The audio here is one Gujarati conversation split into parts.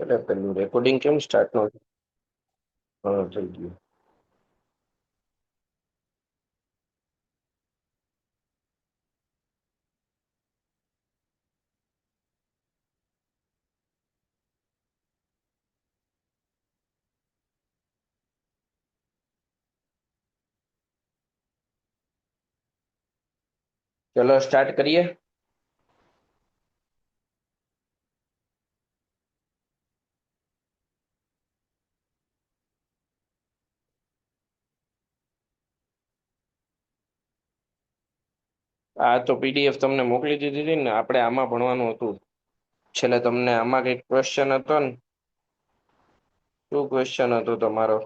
એટલે પેલું રેકોર્ડિંગ કેમ સ્ટાર્ટ નો થાય? હા, થઈ ગયું. ચલો સ્ટાર્ટ કરીએ. આ તો પીડીએફ તમને મોકલી દીધી હતી ને, આપણે આમાં ભણવાનું હતું. છેલ્લે તમને આમાં કઈક ક્વેશ્ચન હતો ને? શું ક્વેશ્ચન હતો તમારો?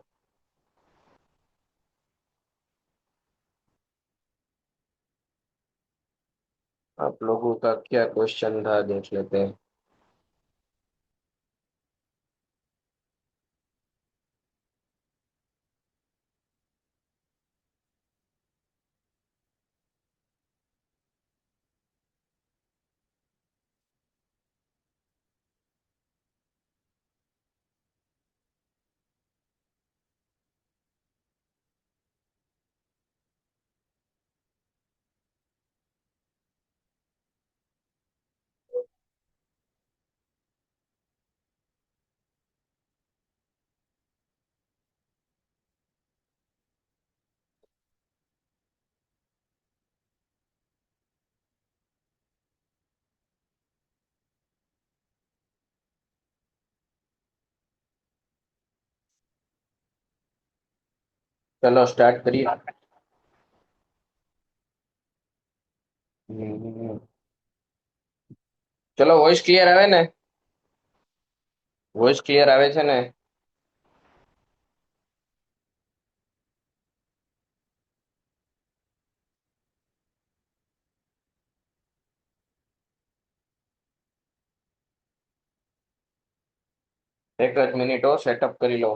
आप लोगों का क्या क्वेश्चन था, देख लेते हैं. चलो स्टार्ट करिए. हम्म, चलो वॉइस क्लियर आवे ने? वॉइस क्लियर आवे छे ने? एक ज मिनिट और सेटअप करी लो.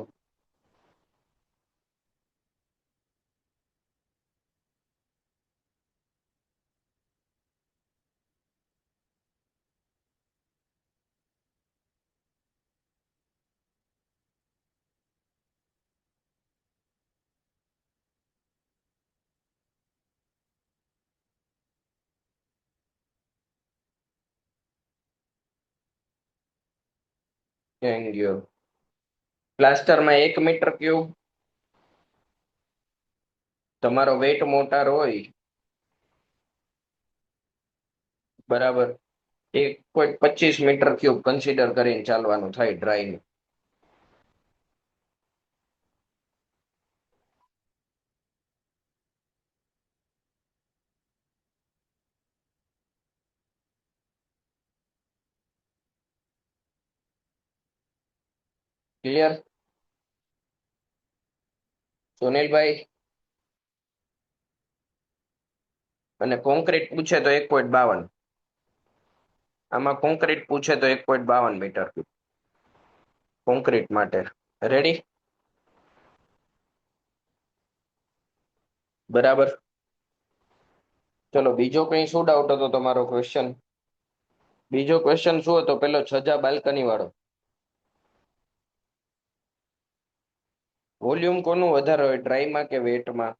Thank you. प्लास्टर में 1 मीटर क्यूब તમારો વેટ મોટાર હોય બરાબર, 1.25 મીટર ક્યુબ કન્સિડર કરીને ચાલવાનું થાય ડ્રાઈવ. ક્લિયર સુનિલભાઈ? અને કોન્ક્રીટ પૂછે તો 1.52. આમાં કોન્ક્રીટ પૂછે તો 1.52 મીટર ક્યુબ કોન્ક્રીટ માટે. રેડી? બરાબર. ચલો બીજો કઈ શું ડાઉટ હતો તમારો ક્વેશ્ચન? બીજો ક્વેશ્ચન શું હતો? પેલો છજા બાલ્કની વાળો. વોલ્યુમ કોનું વધારે હોય, ડ્રાયમાં કે વેટમાં?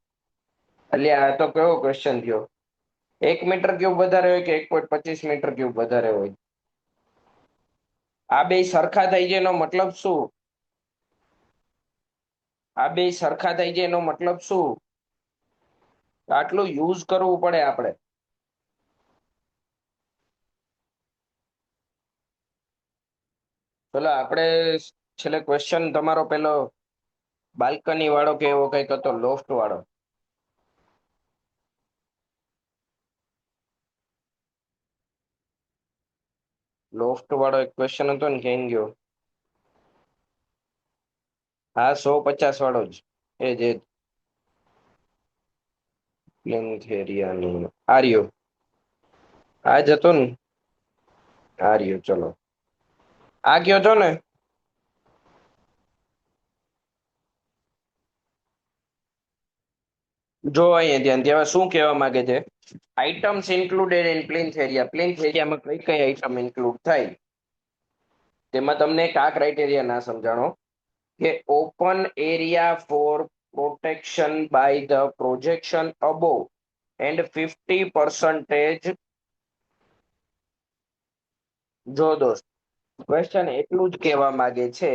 એટલે આ તો કેવો ક્વેશ્ચન થયો? 1 મીટર ક્યુબ વધારે હોય કે 1.25 મીટર ક્યુબ વધારે હોય? આ બે સરખા થઈ જાય એનો મતલબ શું? આ બે સરખા થઈ જાય એનો મતલબ શું? આટલું યુઝ કરવું પડે આપણે. ચલો આપણે છેલ્લે ક્વેશ્ચન તમારો પેલો બાલ્કની વાળો કે એવો કઈક હતો, લોફ્ટ વાળો. લોફ્ટ વાળો એક ક્વેશ્ચન હતો ને, કેમ ગયો? હા, 150 વાળો જ. એ જે પ્લેન્થ એરિયાનું આર્યો આ જ હતો ને? આર્યો. ચલો આ કયો છો ને? જો અહીંયા ધ્યાન દેવા શું કહેવા માંગે છે? Items included in plinth area. Plinth એરિયામાં કઈ કઈ આઇટમ ઇન્ક્લુડ થાય? તેમાં તમને એક આ ક્રાઇટેરિયા ના સમજાણો કે open area for protection by the projection above and 50%. જો દોસ્ત, ક્વેશ્ચન એટલું જ કહેવા માંગે છે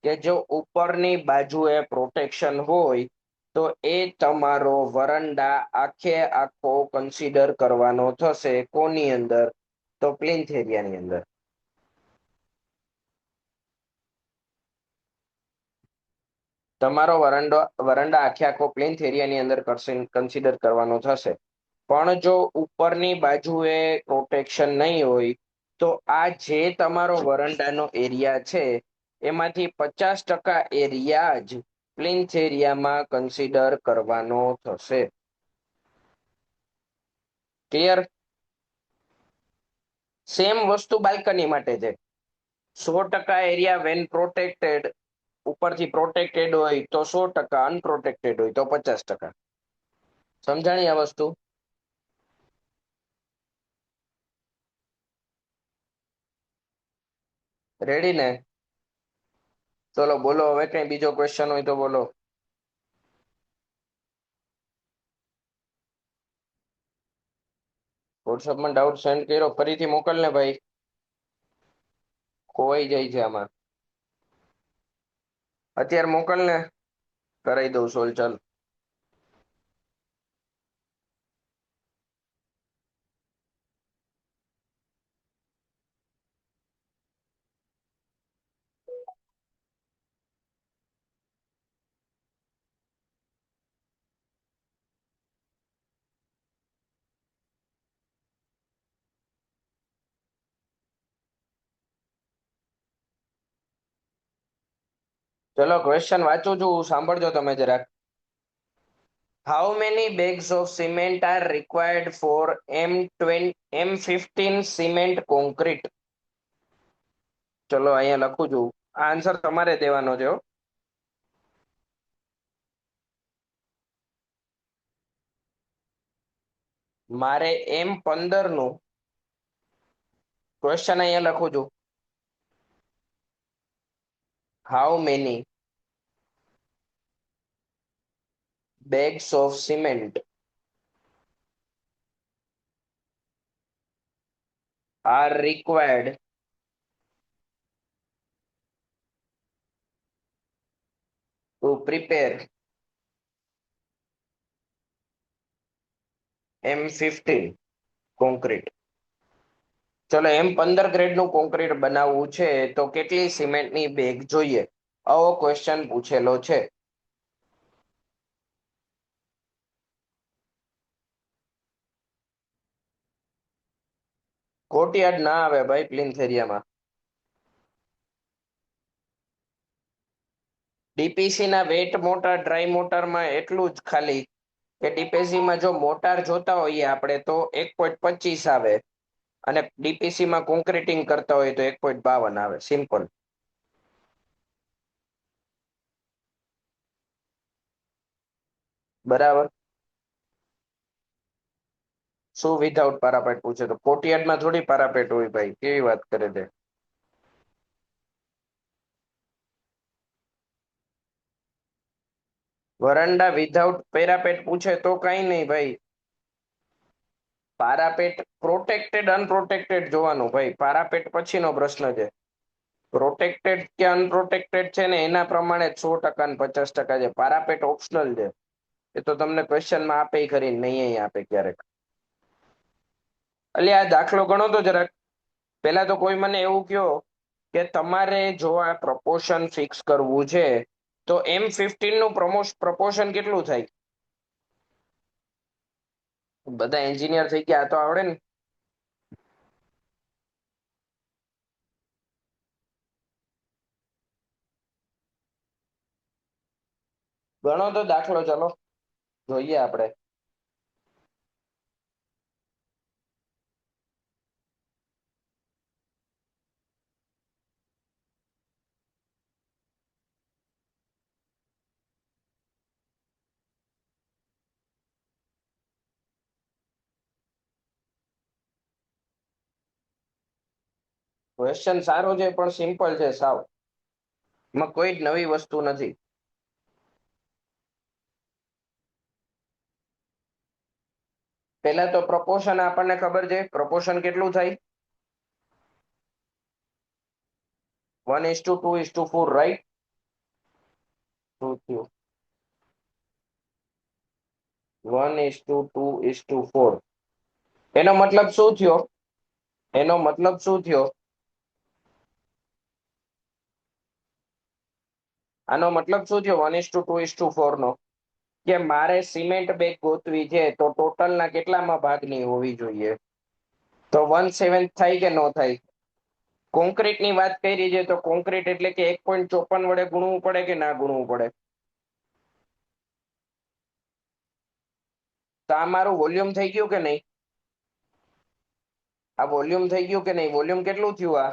કે જો ઉપરની બાજુએ પ્રોટેક્શન હોય તો એ તમારો વરંડા આખે આખો કન્સિડર કરવાનો થશે કોની અંદર? તો પ્લિન્થ એરિયાની અંદર. તમારો વરંડા આખે આખો પ્લિન્થ એરિયાની અંદર કન્સિડર કરવાનો થશે. પણ જો ઉપરની બાજુએ પ્રોટેક્શન નહીં હોય તો આ જે તમારો વરંડાનો એરિયા છે એમાંથી 50% એરિયા જ પ્લિન્થ એરિયામાં કન્સિડર કરવાનો થશે. ક્લિયર? સેમ વસ્તુ બાલ્કની માટે છે. 100% એરિયા વેન પ્રોટેક્ટેડ ઉપરથી પ્રોટેક્ટેડ હોય તો 100%, અનપ્રોટેક્ટેડ હોય તો 50%. સમજાણી આ વસ્તુ? રેડી ને? ચલો બોલો, હવે કઈ બીજો ક્વેશ્ચન હોય તો બોલો. વોટ્સઅપમાં ડાઉટ સેન્ડ કર્યો, ફરીથી મોકલ ને ભાઈ. ખોવાઈ જાય છે આમાં. અત્યારે મોકલ ને, કરાઈ દઉં સોલ્વ. ચાલ. ચલો ક્વેશ્ચન વાંચું છું, સાંભળજો તમે જરાક. How many bags of cement are required four M15 cement concrete? ચલો અહીંયા લખું છું. આ આન્સર તમારે દેવાનો છે હો. મારે M15 નું ક્વેશ્ચન અહીંયા લખું છું. How many bags of cement are required to prepare M15 concrete? ચલો M15 ગ્રેડનું કોન્ક્રીટ બનાવવું છે તો કેટલી સિમેન્ટની બેગ જોઈએ? આવો ક્વેશ્ચન પૂછેલો છે. કોર્ટયાર્ડ ના આવે ભાઈ પ્લિન્થ એરિયામાં. ડીપીસી ના વેટ મોટર ડ્રાય મોટરમાં એટલું જ ખાલી કે ડીપીસી માં જો મોટર જોતા હોઈએ આપણે તો 1.25 આવે અને ડીપીસી માં કોન્ક્રીટિંગ કરતા હોય તો 1.52 આવે. સિમ્પલ. બરાબર. શું વિધાઉટ પારાપેટ પૂછે તો કોર્ટયાર્ડમાં થોડી પારાપેટ હોય ભાઈ, કેવી વાત કરે છે. વરંડા વિધાઉટ પેરાપેટ પૂછે તો કઈ નહીં ભાઈ. પારાપેટ પ્રોટેક્ટેડ અનપ્રોટેક્ટેડ જોવાનું ભાઈ. પારાપેટ પછીનો પ્રશ્ન છે. પ્રોટેક્ટેડ કે અનપ્રોટેક્ટેડ છે ને એના પ્રમાણે 100% ને 50% છે. પારાપેટ ઓપ્શનલ છે. એ તો તમને ક્વેશ્ચનમાં આપે ખરી, નહીં આપે ક્યારેક. એટલે આ દાખલો ગણો તો જરાક. પેલા તો કોઈ મને એવું કયો કે તમારે જો આ પ્રપોર્શન ફિક્સ કરવું છે તો M15 નું પ્રપોર્શન કેટલું થાય? બધા એન્જિનિયર થઈ ગયા તો આવડે ને. ગણો તો દાખલો, ચલો જોઈએ આપણે. ક્વેશ્ચન સારો છે પણ સિમ્પલ છે સાવ, એમાં કોઈ જ નવી વસ્તુ નથી. પહેલા તો પ્રપોર્શન આપણને ખબર છે, પ્રપોર્શન કેટલું થાય? 1:2:4, રાઈટ? શું થયું? 1:2:4. એનો મતલબ શું થયો? એનો મતલબ શું થયો? આનો મતલબ શું થયો 1:2:4 નો? કે મારે સિમેન્ટ બેગ ગોતવી છે તો ટોટલ ના કેટલામાં ભાગની હોવી જોઈએ? તો 1/7 થાય કે નો થાય? કોન્ક્રીટ ની વાત કરી છે તો કોન્ક્રીટ એટલે કે 1.54 વડે ગુણવું પડે કે ના ગુણવું પડે? તો આ મારું વોલ્યુમ થઈ ગયું કે નહીં? આ વોલ્યુમ થઈ ગયું કે નહીં? વોલ્યુમ કેટલું થયું આ?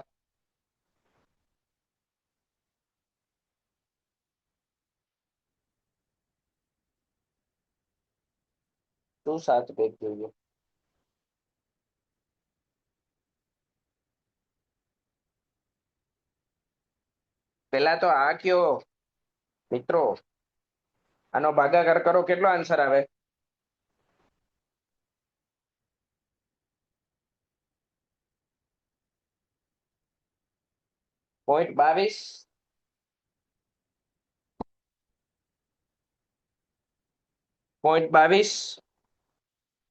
શું 7 બેગ જોઈએ? પેલા તો આ કયો મિત્રો, આનો ભાગાકાર કરો, કેટલો આન્સર આવે? 0.22. 0.22.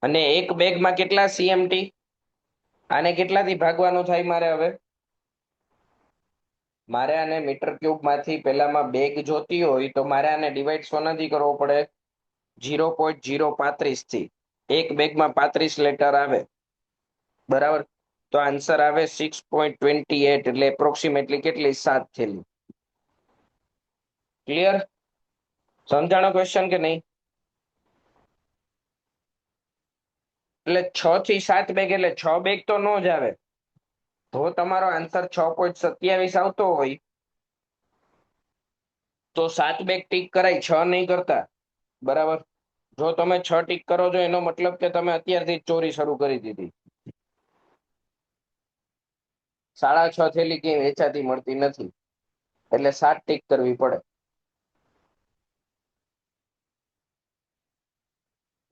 અને એક બેગમાં કેટલા સીએમટી? આને કેટલાથી ભાગવાનું થાય મારે હવે? મારે આને મીટર ક્યુબ માંથી પેલામાં બેગ જોતી હોય તો મારે આને ડિવાઈડ શોનાથી કરવો પડે? 0.035 થી. એક બેગમાં 35 લીટર આવે, બરાબર? તો આન્સર આવે 6.28, એટલે એપ્રોક્સિમેટલી કેટલી? 7 થેલી. ક્લિયર? સમજાણો ક્વેશ્ચન કે નહીં? એટલે 6 થી 7 બેગ એટલે 6 બેગ તો નો જ આવે. જો તમારો આન્સર 6.27 આવતો હોય તો 7 બેગ ટીક કરાય, 6 નહીં કરતા, બરાબર? જો તમે 6 ટીક કરો છો એનો મતલબ કે તમે અત્યારથી જ ચોરી શરૂ કરી દીધી. 6.5 થેલી ક્યાંય વેચાતી મળતી નથી, એટલે 7 ટીક કરવી પડે.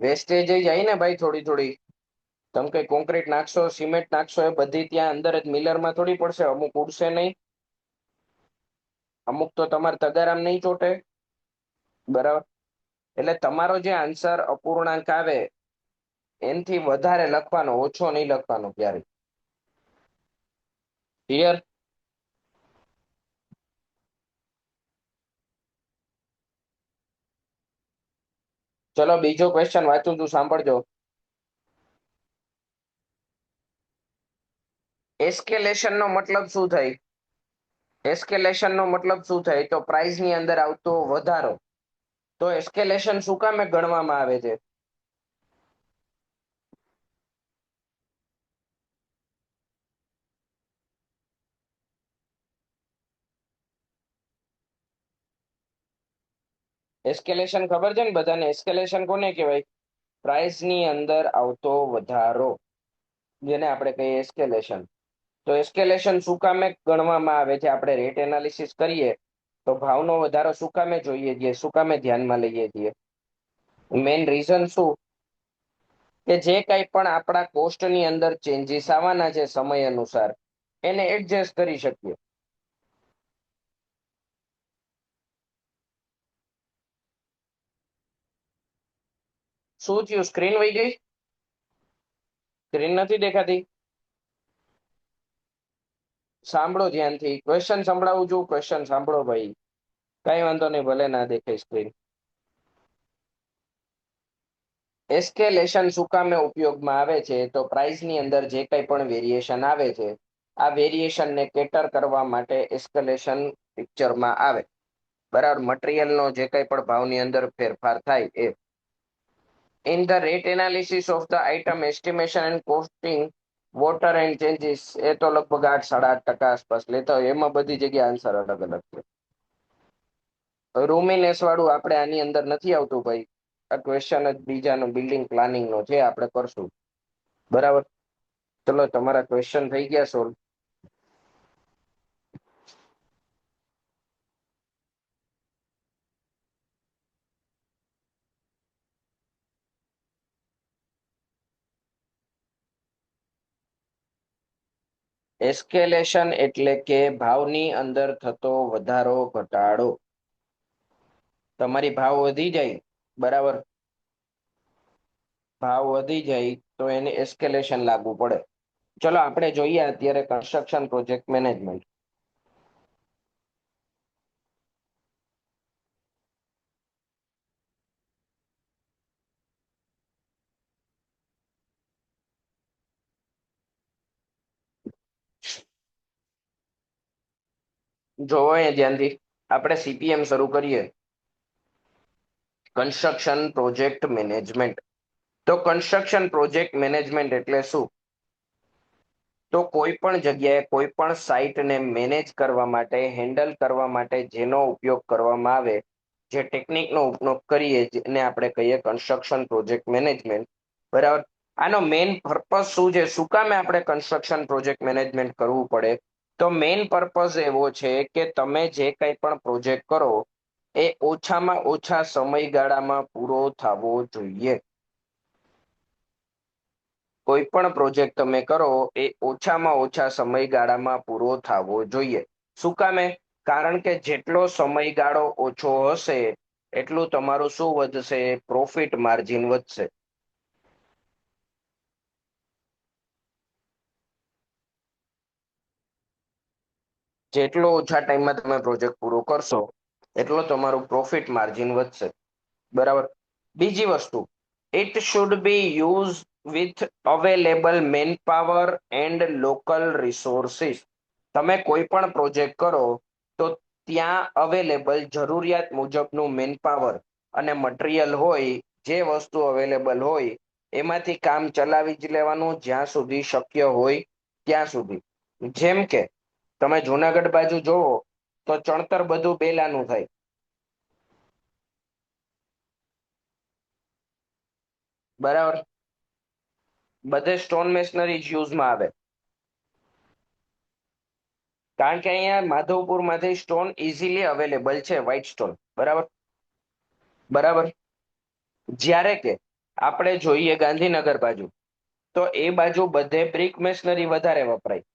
વેસ્ટેજ જાય ને ભાઈ થોડી થોડી. તમે કઈ કોન્ક્રીટ નાખશો, સિમેન્ટ નાખશો, એ બધી ત્યાં અંદર જ મિલરમાં થોડી પડશે, અમુક ઉડશે નહીં, અમુક તો તમારે તગારામ નહીં ચોટે, બરાબર? એટલે તમારો જે આન્સર અપૂર્ણાંક આવે એનથી વધારે લખવાનો, ઓછો નહીં લખવાનો ક્યારે. ક્લિયર? ચલો બીજો ક્વેશ્ચન વાંચું છું, સાંભળજો. એસ્કેલેશન નો મતલબ શું થાય? એસ્કેલેશન નો મતલબ શું થાય? તો પ્રાઇઝ ની અંદર આવતો વધારો. તો એસ્કેલેશન શું કામે ગણવામાં આવે છે? એસ્કેલેશન ખબર છે ને બધાને? એસ્કેલેશન કોને કહેવાય? પ્રાઇસ ની અંદર આવતો વધારો, જેને આપણે કહીએ એસ્કેલેશન. તો એસ્કેલેશન શું કામે ગણવામાં આવે છે? આપણે રેટ એનાલિસિસ કરીએ તો ભાવનો વધારો શું કામે જોઈએ છીએ, શું કામે ધ્યાનમાં લઈએ છીએ? મેઇન રીઝન શું? કે જે કંઈ પણ આપણા કોસ્ટની અંદર ચેન્જીસ આવવાના છે સમય અનુસાર, એને એડજસ્ટ કરી શકીએ. શું થયું? સ્ક્રીન વહી ગઈ? સ્ક્રીન નથી દેખાતી? સાંભળો ધ્યાનથી, ક્વેશ્ચન સંભળાવું છું, ક્વેશ્ચન સાંભળો ભાઈ. કઈ વાંધો નહીં, ભલે ના દેખાય સ્ક્રીન. એસ્કેલેશન શું કામે ઉપયોગમાં આવે છે? તો પ્રાઇસની અંદર જે કંઈ પણ વેરિએશન આવે છે, આ વેરિએશનને કેટર કરવા માટે એસ્કેલેશન પિક્ચરમાં આવે, બરાબર? મટીરિયલનો જે કંઈ પણ ભાવની અંદર ફેરફાર થાય એ. In the rate analysis of the item estimation and costing water and changes, એ તો લગભગ 8-8.5% આસપાસ લેતા હોય, એમાં બધી જગ્યાએ આન્સર અલગ અલગ છે. રૂમિનેસ વાળું આપણે આની અંદર નથી આવતું ભાઈ. આ ક્વેશ્ચન જ બીજાનો બિલ્ડિંગ પ્લાનિંગ નો છે, આપણે કરશું, બરાબર? ચલો તમારા ક્વેશ્ચન થઈ ગયા સોલ્વ. એસ્કેલેશન એટલે કે ભાવની અંદર થતો વધારો ઘટાડો. તમારી ભાવ વધી જાય, બરાબર, ભાવ વધી જાય તો એને એસ્કેલેશન લાગુ પડે. ચલો આપણે જોઈએ અત્યારે કન્સ્ટ્રક્શન પ્રોજેક્ટ મેનેજમેન્ટ. જોવો એ ધ્યાનથી, આપણે સીપીએમ શરૂ કરીએ. Construction project management. તો કન્સ્ટ્રક્શન પ્રોજેક્ટ મેનેજમેન્ટ એટલે શું? તો કોઈ પણ જગ્યાએ કોઈ પણ સાઇટને મેનેજ કરવા માટે, હેન્ડલ કરવા માટે જેનો ઉપયોગ કરવામાં આવે, જે ટેકનિકનો ઉપયોગ કરીએ જેને આપણે કહીએ કન્સ્ટ્રક્શન પ્રોજેક્ટ મેનેજમેન્ટ, બરાબર. આનો મેઇન પર્પઝ શું છે? શું કામે આપણે કન્સ્ટ્રક્શન પ્રોજેક્ટ મેનેજમેન્ટ કરવું પડે? તો મેઇન પર્પઝ એવો છે કે તમે જે કંઈ પણ પ્રોજેક્ટ કરો એ ઓછામાં ઓછા સમયગાળામાં પૂરો થવો જોઈએ. કોઈ પણ પ્રોજેક્ટ તમે કરો એ ઓછામાં ઓછા સમયગાળામાં પૂરો થવો જોઈએ. શું કામે? કારણ કે જેટલો સમયગાળો ઓછો હશે એટલું તમારું શું વધશે? પ્રોફિટ માર્જિન વધશે. જેટલો ઓછા ટાઈમમાં તમે પ્રોજેક્ટ પૂરો કરશો એટલો તમારું પ્રોફિટ માર્જિન વધશે, બરાબર. બીજી વસ્તુ, it should be use with available man power and local resources. તમે કોઈ પણ પ્રોજેક્ટ કરો તો ત્યાં અવેલેબલ જરૂરિયાત મુજબનું મેન પાવર અને મટીરિયલ હોય, જે વસ્તુ અવેલેબલ હોય એમાંથી કામ ચલાવી જ લેવાનું જ્યાં સુધી શક્ય હોય ત્યાં સુધી. જેમ કે તમે જુનાગઢ બાજુ જોવો તો ચણતર બધું બેલાનું થાય, બરાબર. બધે સ્ટોન મેશનરી યુઝમાં આવે, કારણ કે અહીંયા માધવપુરમાંથી સ્ટોન ઇઝીલી અવેલેબલ છે, વ્હાઈટ સ્ટોન, બરાબર, બરાબર. જ્યારે કે આપણે જોઈએ ગાંધીનગર બાજુ, તો એ બાજુ બધે બ્રિક મેશનરી વધારે વપરાય.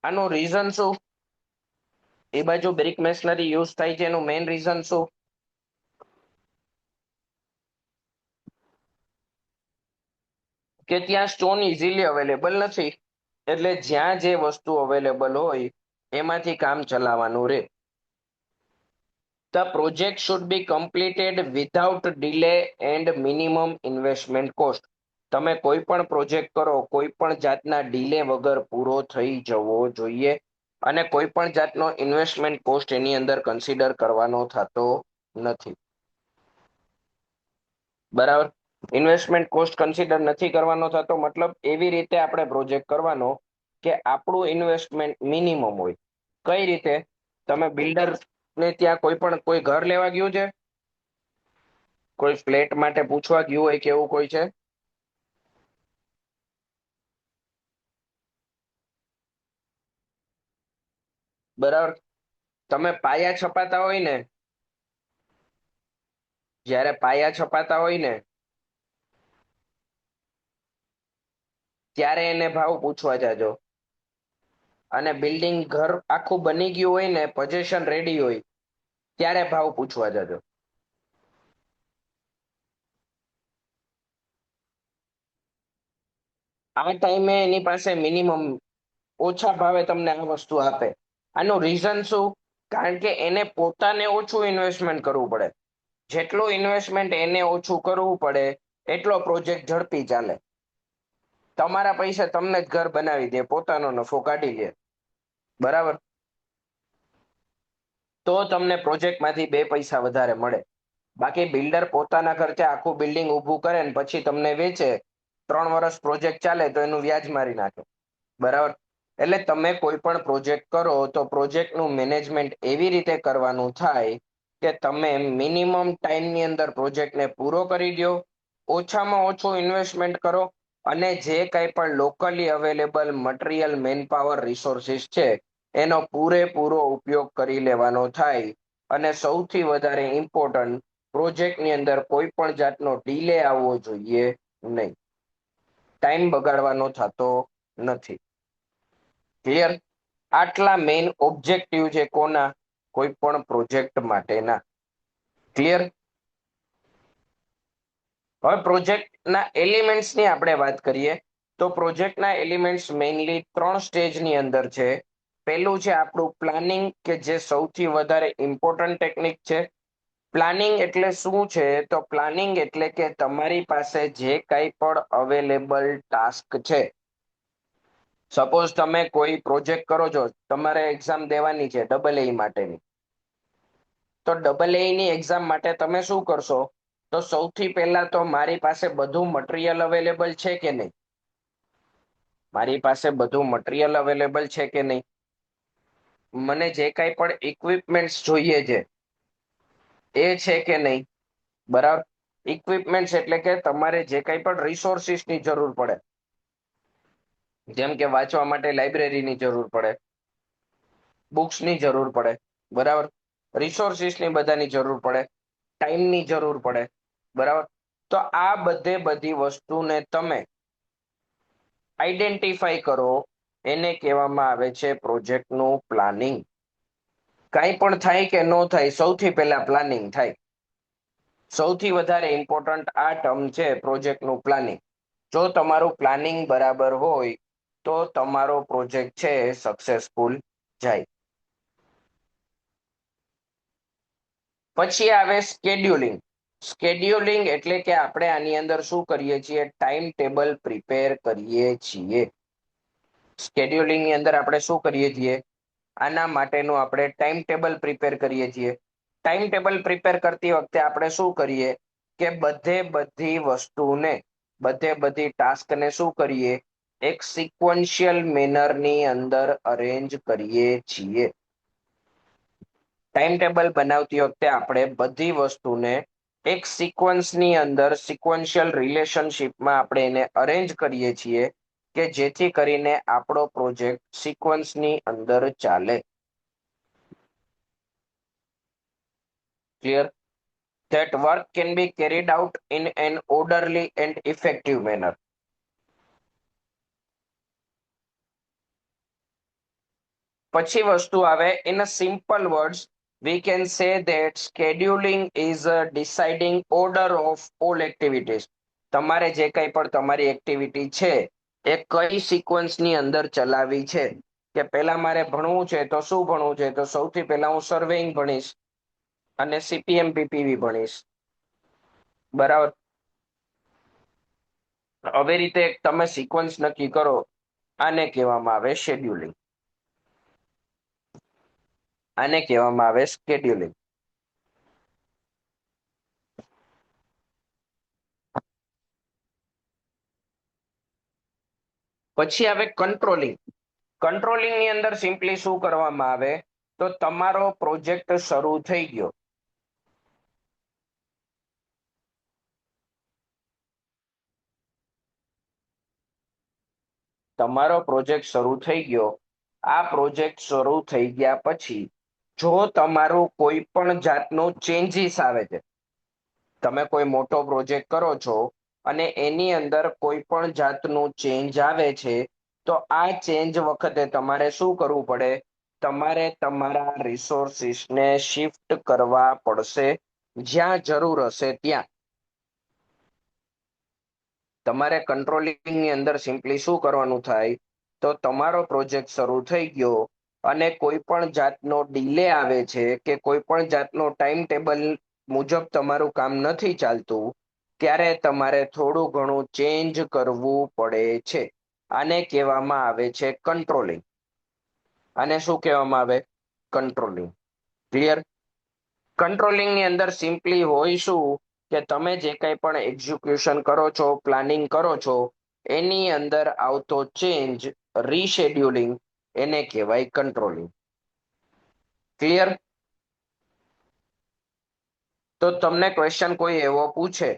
આનું રીઝન શું? એ બાજુ બ્રિક મેશનરી યુઝ થાય છે એનું મેઇન રીઝન શું? કે ત્યાં સ્ટોન ઇઝીલી અવેલેબલ નથી, એટલે જ્યાં જે વસ્તુ અવેલેબલ હોય એમાંથી કામ ચલાવવાનું રહે. The project should be completed without delay and minimum investment cost. તમે કોઈ પણ પ્રોજેક્ટ કરો કોઈ પણ જાતના ડીલે વગર પૂરો થઈ જવો જોઈએ અને કોઈ પણ જાતનો ઇન્વેસ્ટમેન્ટ કોસ્ટ એની અંદર કન્સિડર કરવાનો થતો નથી, બરાબર. ઇન્વેસ્ટમેન્ટ કોસ્ટ કન્સિડર નથી કરવાનો થતો, મતલબ એવી રીતે આપણે પ્રોજેક્ટ કરવાનો કે આપણું ઇન્વેસ્ટમેન્ટ મિનિમમ હોય. કઈ રીતે? તમે બિલ્ડર ને ત્યાં કોઈ ઘર લેવા ગયું છે, કોઈ ફ્લેટ માટે પૂછવા ગયું હોય કે એવું કોઈ છે? બરાબર. તમે પાયા છપાતા હોય ને, જ્યારે પાયા છપાતા હોય ને ત્યારે એને ભાવ પૂછવા જાજો. અને બિલ્ડિંગ ઘર આખું બની ગયું હોય ને, પોઝિશન રેડી હોય ત્યારે ભાવ પૂછવા જાજો. આ ટાઈમે એની પાસે મિનિમમ ઓછા ભાવે તમને આ વસ્તુ આપે. આનું રીઝન શું? કારણ કે એને પોતાને ઓછું ઇન્વેસ્ટમેન્ટ કરવું પડે. જેટલું ઇન્વેસ્ટમેન્ટ એને ઓછું કરવું પડે એટલો પ્રોજેક્ટ ઝડપી ચાલે. તમારા પૈસા તમને જ ઘર બનાવી દે, પોતાનો નફો કાઢી લે, બરાબર. તો તમને પ્રોજેક્ટમાંથી બે પૈસા વધારે મળે. બાકી બિલ્ડર પોતાના ખર્ચે આખું બિલ્ડિંગ ઊભું કરે ને પછી તમને વેચે, 3 વર્ષ પ્રોજેક્ટ ચાલે તો એનું વ્યાજ મારી નાખે, બરાબર. એટલે તમે કોઈ પણ પ્રોજેક્ટ કરો તો પ્રોજેક્ટનું મેનેજમેન્ટ એવી રીતે કરવાનું થાય કે તમે મિનિમમ ટાઈમની અંદર પ્રોજેક્ટને પૂરો કરી દો, ઓછામાં ઓછું ઇન્વેસ્ટમેન્ટ કરો અને જે કંઈ પણ locally available material manpower resources છે એનો પૂરેપૂરો ઉપયોગ કરી લેવાનો થાય. અને સૌથી વધારે ઇમ્પોર્ટન્ટ, પ્રોજેક્ટની અંદર કોઈ પણ જાતનો ડીલે આવવો જોઈએ નહીં. ટાઈમ બગાડવાનો થતો નથી. ક્લિયર? આટલા મેઇન ઓબ્જેક્ટિવ છે કોના? કોઈ પણ પ્રોજેક્ટ માટેના. ક્લિયર? હવે પ્રોજેક્ટના એલિમેન્ટ્સની આપણે વાત કરીએ તો પ્રોજેક્ટના એલિમેન્ટ્સ મેઇનલી 3 સ્ટેજની અંદર છે. પહેલું છે આપણું પ્લાનિંગ, કે જે સૌથી વધારે ઇમ્પોર્ટન્ટ ટેકનિક છે. પ્લાનિંગ એટલે શું છે? તો પ્લાનિંગ એટલે કે તમારી પાસે જે કંઈ પણ અવેલેબલ ટાસ્ક છે. સપોઝ તમે કોઈ પ્રોજેક્ટ કરો છો, તમારે એક્ઝામ દેવાની છે AA માટેની. તો AA ની એક્ઝામ માટે તમે શું કરશો? તો સૌથી પહેલા તો મારી પાસે બધું મટીરિયલ અવેલેબલ છે કે નહીં? મારી પાસે બધું મટીરિયલ અવેલેબલ છે કે નહીં? મને જે કાંઈ પણ ઇક્વિપમેન્ટ્સ જોઈએ છે એ છે કે નહીં? બરાબર. ઇક્વિપમેન્ટ્સ એટલે કે તમારે જે કાંઈ પણ રિસોર્સિસની જરૂર પડે, જેમ કે વાંચવા માટે લાઇબ્રેરીની જરૂર પડે, બુક્સની જરૂર પડે, બરાબર. રિસોર્સિસની બધાની જરૂર પડે, ટાઈમની જરૂર પડે, બરાબર. તો આ બધી વસ્તુને તમે આઈડેન્ટિફાઈ કરો, એને કહેવામાં આવે છે પ્રોજેક્ટનું પ્લાનિંગ. કાંઈ પણ થાય કે ન થાય, સૌથી પહેલા પ્લાનિંગ થાય. સૌથી વધારે ઇમ્પોર્ટન્ટ આ ટર્મ છે પ્રોજેક્ટનું પ્લાનિંગ. જો તમારું પ્લાનિંગ બરાબર હોય તો તમારો પ્રોજેક્ટ છે સક્સેસફુલ જાય. પછી આવે સ્કેડ્યુલિંગ. સ્કેડ્યુલિંગ એટલે કે આપણે આની અંદર શું કરીએ છીએ? ટાઈમ ટેબલ પ્રિપેર કરીએ છીએ. સ્કેડ્યુલિંગની અંદર આપણે શું કરીએ છીએ? આના માટેનું આપણે ટાઈમ ટેબલ પ્રિપેર કરીએ છીએ. ટાઈમ ટેબલ પ્રિપેર કરતી વખતે આપણે શું કરીએ કે બધી વસ્તુને, બધી ટાસ્કને શું કરીએ? એક સિક્વન્શિયલ મેનરની અંદર અરેન્જ કરીએ છીએ. ટાઈમ ટેબલ બનાવતી વખતે આપણે બધી વસ્તુને એક સિક્વન્સની અંદર સિક્વન્શિયલ રિલેશનશિપમાં આપણે એને અરેન્જ કરીએ છીએ કે જેથી કરીને આપણો પ્રોજેક્ટ સિક્વન્સની અંદર ચાલે. Clear? That work can be carried out in an orderly and effective manner. પછી વસ્તુ આવે, in a simple words we can say that scheduling is a deciding order of all activities. તમારે જે કંઈ પણ તમારી એક્ટિવિટી છે એ કઈ સિક્વન્સની અંદર ચલાવી છે. કે પહેલા મારે ભણવું છે તો શું ભણવું છે? તો સૌથી પહેલા હું સર્વેઇંગ ભણીશ અને CPM PPV ભણીશ, બરાબર. આવી રીતે તમે સિક્વન્સ નક્કી કરો, આને કહેવામાં આવે શેડ્યુલિંગ. આને કહેવામાં આવે સ્કેડ્યુલિંગ. પછી આવે કંટ્રોલિંગ. કંટ્રોલિંગ ની અંદર સિમ્પલી શું કરવામાં આવે? તો તમારો પ્રોજેક્ટ શરૂ થઈ ગયો. તમારો પ્રોજેક્ટ શરૂ થઈ ગયો. આ પ્રોજેક્ટ શરૂ થઈ ગયા પછી જો તમારું કોઈ પણ જાતનું ચેન્જીસ આવે છે, તમે કોઈ મોટો પ્રોજેક્ટ કરો છો અને એની અંદર કોઈ પણ જાતનું ચેન્જ આવે છે, તો આ ચેન્જ વખતે તમારે શું કરવું પડે? તમારે તમારા રિસોર્સિસને શિફ્ટ કરવા પડશે જ્યાં જરૂર હશે ત્યાં. તમારે કંટ્રોલિંગની અંદર સિમ્પલી શું કરવાનું થાય? તો તમારો પ્રોજેક્ટ શરૂ થઈ ગયો અને કોઈ પણ જાતનો ડીલે આવે છે કે કોઈ પણ જાતનો ટાઈમ ટેબલ મુજબ તમારું કામ નથી ચાલતું, ત્યારે તમારે થોડું ઘણું ચેન્જ કરવું પડે છે. આને કહેવામાં આવે છે કંટ્રોલિંગ. આને શું કહેવામાં આવે? કંટ્રોલિંગ. ક્લિયર? કંટ્રોલિંગ ની અંદર સિમ્પલી હોય શું કે તમે જે કંઈ પણ એક્ઝિક્યુશન કરો છો, પ્લાનિંગ કરો છો, એની અંદર આવતો ચેન્જ, રીશેડ્યુલિંગ, એને કહેવાય કંટ્રોલિંગ. ક્લિયર? તો તમને ક્વેશ્ચન કોઈ એવો પૂછે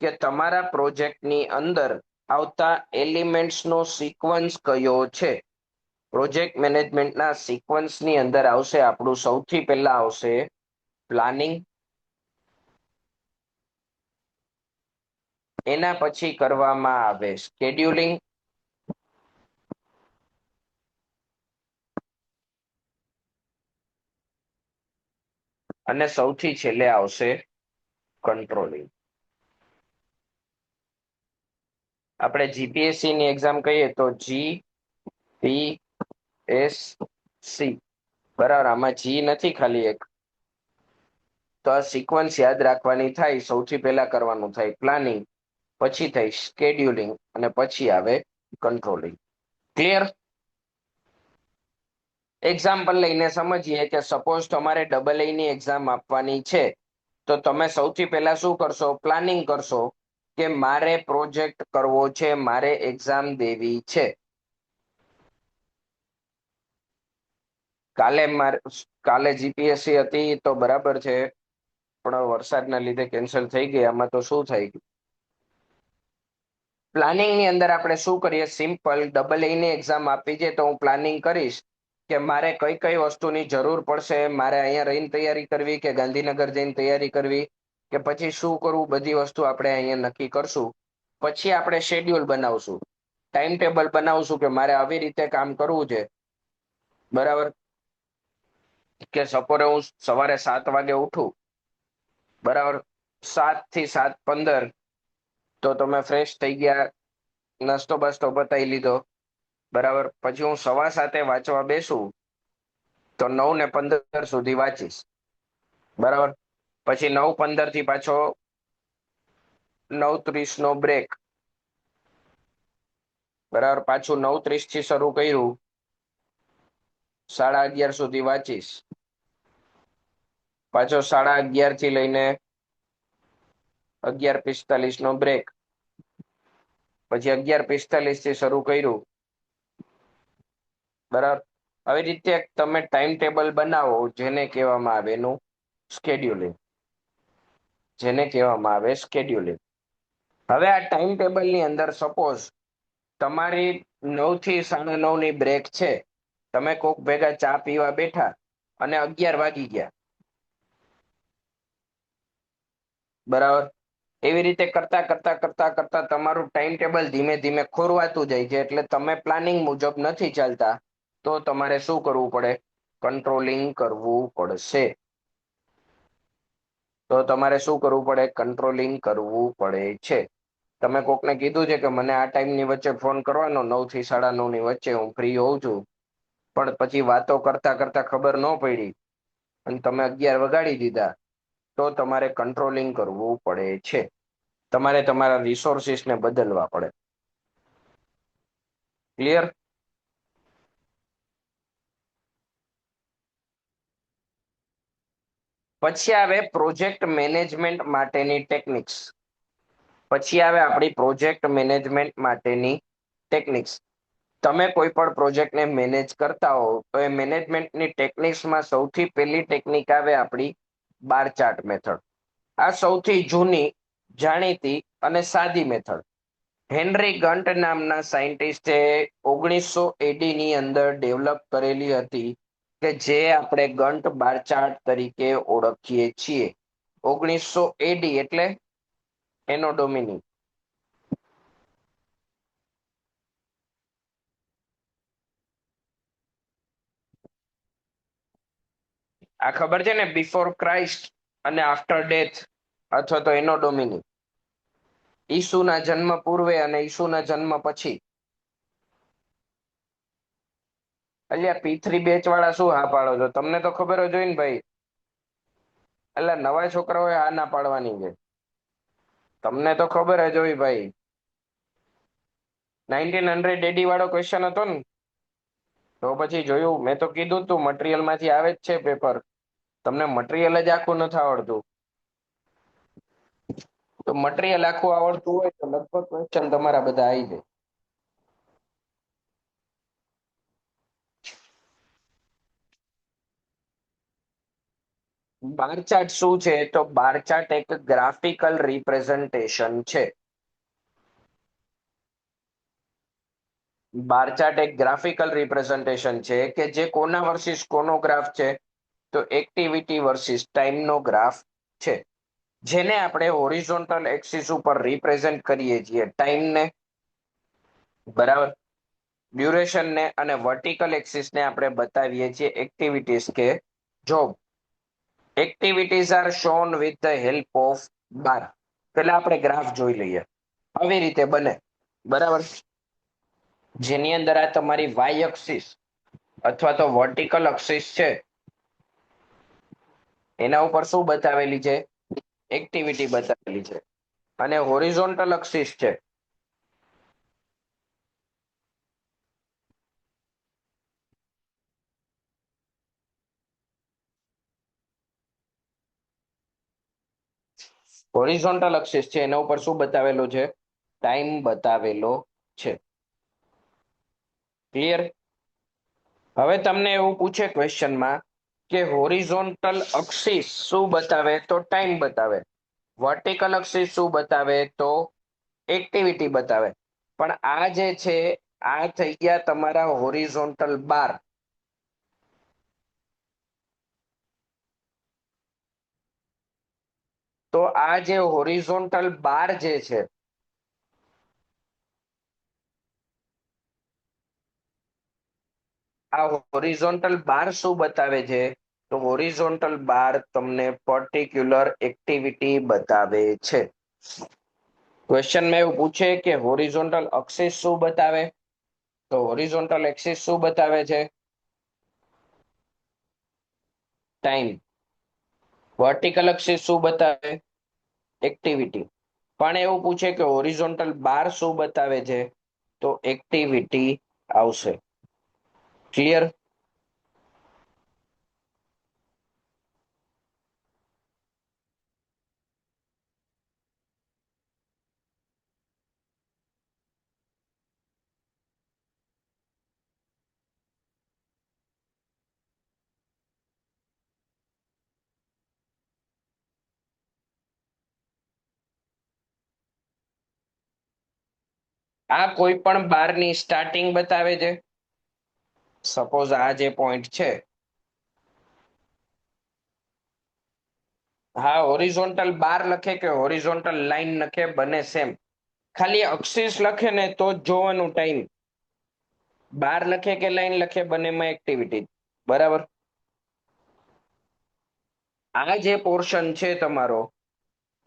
કે તમારા પ્રોજેક્ટની અંદર આવતા એલિમેન્ટ્સનો સિક્વન્સ કયો છે? પ્રોજેક્ટ મેનેજમેન્ટના સિક્વન્સની અંદર આવશે, આપણું સૌથી પહેલા આવશે પ્લાનિંગ, એના પછી કરવામાં આવે સ્કેડ્યુલિંગ, અને સૌથી છેલ્લે આવશે કંટ્રોલિંગ. આપણે જીપીએસસી ની એક્ઝામ કહીએ તો GPSC, બરાબર. આમાં જી નથી, ખાલી એક. તો આ સિક્વન્સ યાદ રાખવાની થાય. સૌથી પહેલા કરવાનું થાય પ્લાનિંગ, પછી થાય સ્કેડ્યુલિંગ અને પછી આવે કંટ્રોલિંગ. ક્લિયર? એક્ઝામ્પલ લઈને સમજીએ કે સપોઝ તમારે ડબલ એ ની એક્ઝામ આપવાની છે, તો તમે સૌથી પહેલા શું કરશો? પ્લાનિંગ કરશો કે મારે પ્રોજેક્ટ કરવો છે, મારે એક્ઝામ દેવી છે. કાલે જીપીએસસી હતી તો બરાબર છે, પણ વરસાદના લીધે કેન્સલ થઈ ગઈ. આમાં તો શું થઈ ગયું? પ્લાનિંગ ની અંદર આપણે શું કરીએ? સિમ્પલ, ડબલ એ ની એક્ઝામ આપી છે તો હું પ્લાનિંગ કરીશ કે મારે કઈ કઈ વસ્તુની જરૂર પડશે, મારે અહીંયા રહીને તૈયારી કરવી કે ગાંધીનગર જઈને તૈયારી કરવી, કે પછી શું કરવું, બધી વસ્તુ આપણે અહીંયા નક્કી કરશું. પછી આપણે શેડ્યુલ બનાવશું, ટાઈમ ટેબલ બનાવશું કે મારે આવી રીતે કામ કરવું છે. બરાબર. કે સપોરે હું સવારે 7 વાગે ઉઠું, બરાબર, 7 થી 7:15, તો તમે ફ્રેશ થઈ ગયા, નાસ્તો બાસ્તો પતાવી લીધો, બરાબર. પછી હું 7:15 વાંચવા બેસું તો 9:15 સુધી વાંચીશ, બરાબર. પછી 9:15 થી પાછો 9:30 નો બ્રેક, બરાબર. પાછું 9:30 થી શરૂ કર્યું, 11:30 સુધી વાંચીશ. પાછો 11:30 થી લઈને 11:45 નો બ્રેક, પછી 11:45 થી શરૂ કર્યું, બરાબર. આવી રીતે તમે ટાઈમ ટેબલ બનાવો, જેને કહેવામાં આવે એનું સ્કેડ્યુલિંગ, જેને કહેવામાં આવે સ્કેડ્યુલિંગ. હવે આ ટાઈમ ટેબલ ની અંદર સપોઝ તમારી 9 થી 9:30 ની બ્રેક છે, તમે કોક ભેગા ચા પીવા બેઠા અને 11 વાગી ગયા, બરાબર. એવી રીતે કરતા કરતા કરતા કરતા તમારું ટાઈમ ટેબલ ધીમે ધીમે ખોરવાતું જાય છે. એટલે તમે પ્લાનિંગ મુજબ નથી ચાલતા, તો તમારે શું કરવું પડે? કંટ્રોલિંગ કરવું પડશે. તો તમારે શું કરવું પડે? કંટ્રોલિંગ કરવું પડે છે. તમે કોકને કીધું છે કે મને આ ટાઈમની વચ્ચે ફોન કરવાનો, 9 થી 9:30 ની વચ્ચે હું ફ્રી હોઉં છું, પણ પછી વાતો કરતા કરતા ખબર ન પડી અને તમે 11 વગાડી દીધા, તો તમારે કંટ્રોલિંગ કરવું પડે છે. તમારે તમારા રિસોર્સિસને બદલવા પડે. ક્લિયર? પછી આવે પ્રોજેક્ટ મેનેજમેન્ટ માટેની ટેકનિક્સ. પછી આવે આપણી પ્રોજેક્ટ મેનેજમેન્ટ માટેની ટેકનિક્સ. તમે કોઈ પણ પ્રોજેક્ટને મેનેજ કરતા હો તો એ મેનેજમેન્ટની ટેકનિક્સમાં સૌથી પહેલી ટેકનિક આવે આપણી બાર ચાર્ટ મેથડ. આ સૌથી જૂની, જાણીતી અને સાદી મેથડ. હેનરી ગન્ટ નામના સાયન્ટિસ્ટે 1980 ની અંદર ડેવલપ કરેલી હતી, કે જે આપણે ગન્ટ બાર ચાર્ટ તરીકે ઓળખીએ છીએ. 1980 એટલે એનો ડોમિની. આ ખબર છે ને, બિફોર ક્રાઇસ્ટ અને આફ્ટર ડેથ, અથવા તો એનો ડોમિની. ઈસુના જન્મ પૂર્વે અને ઈસુના જન્મ પછી. અલ્યા P3 બેચ વાળા શું હા પાડો છો? તમને તો ખબર જ હોય ને ભાઈ. એટલે નવા છોકરાઓએ હા ના પાડવાની છે. તમને તો ખબર જ હોય ભાઈ. 1900 વાળો ક્વેશ્ચન હતો ને? તો પછી જોયું, મેં તો કીધું તું મટીરિયલ માંથી આવે જ છે પેપર. તમને મટીરિયલ જ આખું નથી આવડતું. તો મટીરિયલ આખું આવડતું હોય તો લગભગ ક્વેશ્ચન તમારા બધા આવી જાય. બાર ચાર્ટ શું છે? તો બાર ચાર્ટ એક ગ્રાફિકલ રિપ્રેઝન્ટેશન છે. બાર ચાર્ટ એક ગ્રાફિકલ રિપ્રેઝન્ટેશન છે, કે જે કોના વર્સિસ કોનો ગ્રાફ છે? તો એક્ટિવિટી વર્સિસ ટાઈમનો ગ્રાફ છે. જેને આપણે હોરિઝોન્ટલ એક્સિસ ઉપર રિપ્રેઝન્ટ કરીએ છીએ ટાઈમને, બરાબર, ડ્યુરેશનને, અને વર્ટિકલ એક્સિસને આપણે બતાવીએ છીએ એક્ટિવિટીઝ કે જોબ. Activities are shown with the help of bar. પેલા આપણે ગ્રાફ જોઈ લઈએ. આવી રીતે બને, બરાબર, જેની અંદર આ તમારી વાય એક્સિસ અથવા તો વર્ટિકલ એક્સિસ છે, એના ઉપર શું બતાવેલી છે? એક્ટિવિટી બતાવેલી છે. અને હોરિઝોન્ટલ એક્સિસ છે, હોરિઝોન્ટલ એક્સિસ છે એના ઉપર શું બતાવેલો છે? ટાઈમ બતાવેલો છે. ક્લિયર? હવે તમને એવું પૂછે ક્વેશ્ચનમાં કે હોરિઝોન્ટલ એક્સિસ શું બતાવે? તો ટાઈમ બતાવે. વર્ટિકલ એક્સિસ શું બતાવે? તો એક્ટિવિટી બતાવે. પણ આ જે છે આ થઈ ગયા તમારા હોરિઝોન્ટલ બાર. તો આ જે હોરિઝોન્ટલ બાર જે છે, આ હોરિઝોન્ટલ બાર શું બતાવે છે? તો હોરિઝોન્ટલ બાર તમને પર્ટિક્યુલર એક્ટિવિટી બતાવે છે. ક્વેશ્ચનમાં એવું પૂછે કે હોરિઝોન્ટલ એક્સિસ શું બતાવે? તો હોરિઝોન્ટલ એક્સિસ શું બતાવે છે? ટાઈમ. વર્ટિકલ એક્સિસ શું બતાવે? એક્ટિવિટી. પણ એવું પૂછે કે હોરિઝોન્ટલ બાર શું બતાવે છે? તો એક્ટિવિટી આવશે. ક્લિયર? આ કોઈ પણ બારની સ્ટાર્ટિંગ બતાવે છે. સપોઝ આ જે પોઈન્ટ છે, હા, હોરિઝોન્ટલ બાર લખે કે હોરિઝોન્ટલ લાઈન લખે બને સેમ. ખાલી અક્ષિસ લખે ને તો જ જોવાનું ટાઈમ. બાર લખે કે લાઈન લખે બંનેમાં એક્ટિવિટી. બરાબર. આ જે પોર્શન છે તમારો,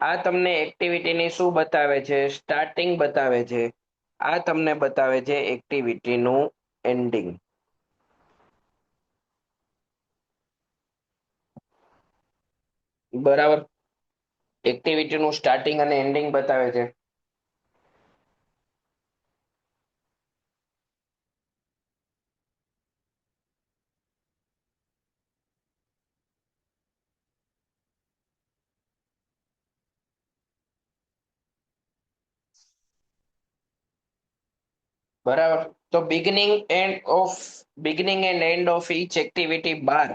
આ તમને એક્ટિવિટીની શું બતાવે છે? સ્ટાર્ટિંગ બતાવે છે. આ તમને બતાવે છે એક્ટિવિટીનું એન્ડિંગ. બરાબર. એક્ટિવિટીનું સ્ટાર્ટિંગ અને એન્ડિંગ બતાવે છે. બરાબર. તો beginning and end of each activity bar,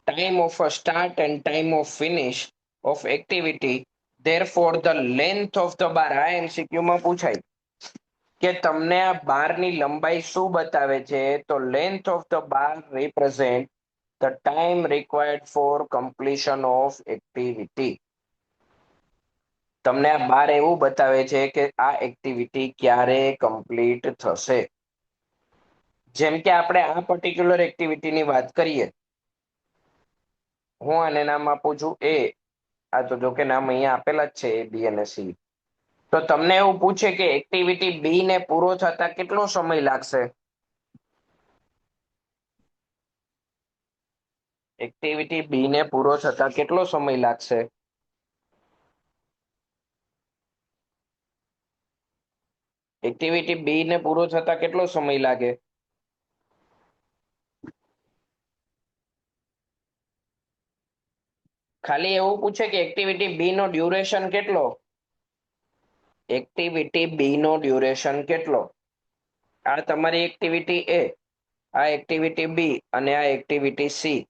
time of a start and time of finish of activity, therefore the length of the bar. આ MCQ માં પૂછાય કે તમને આ બારની લંબાઈ શું બતાવે છે? તો length of the bar represent the time required four completion of activity. તમને આ બાર એવું બતાવે છે કે આ એક્ટિવિટી ક્યારે કમ્પ્લીટ થશે. જેમ કે આપણે આ પર્ટિક્યુલર એક્ટિવિટીની વાત કરીએ, હું આને નામ આપું છું એ. આ તો જો કે નામ અહીંયા આપેલા જ છે, એ બી અને સી. તો તમને એવું પૂછે કે એક્ટિવિટી બી ને પૂરો થતા કેટલો સમય લાગશે? એક્ટિવિટી બી ને પૂરો થતા કેટલો સમય લાગશે? એક્ટિવિટી બી ને પૂરો થતા કેટલો સમય લાગે? ખાલી એવું પૂછે કે એક્ટિવિટી બી નો ડ્યુરેશન કેટલો? એક્ટિવિટી બી નો ડ્યુરેશન કેટલો? આ તમારી એક્ટિવિટી એ, આ એક્ટિવિટી બી અને આ એક્ટિવિટી સી.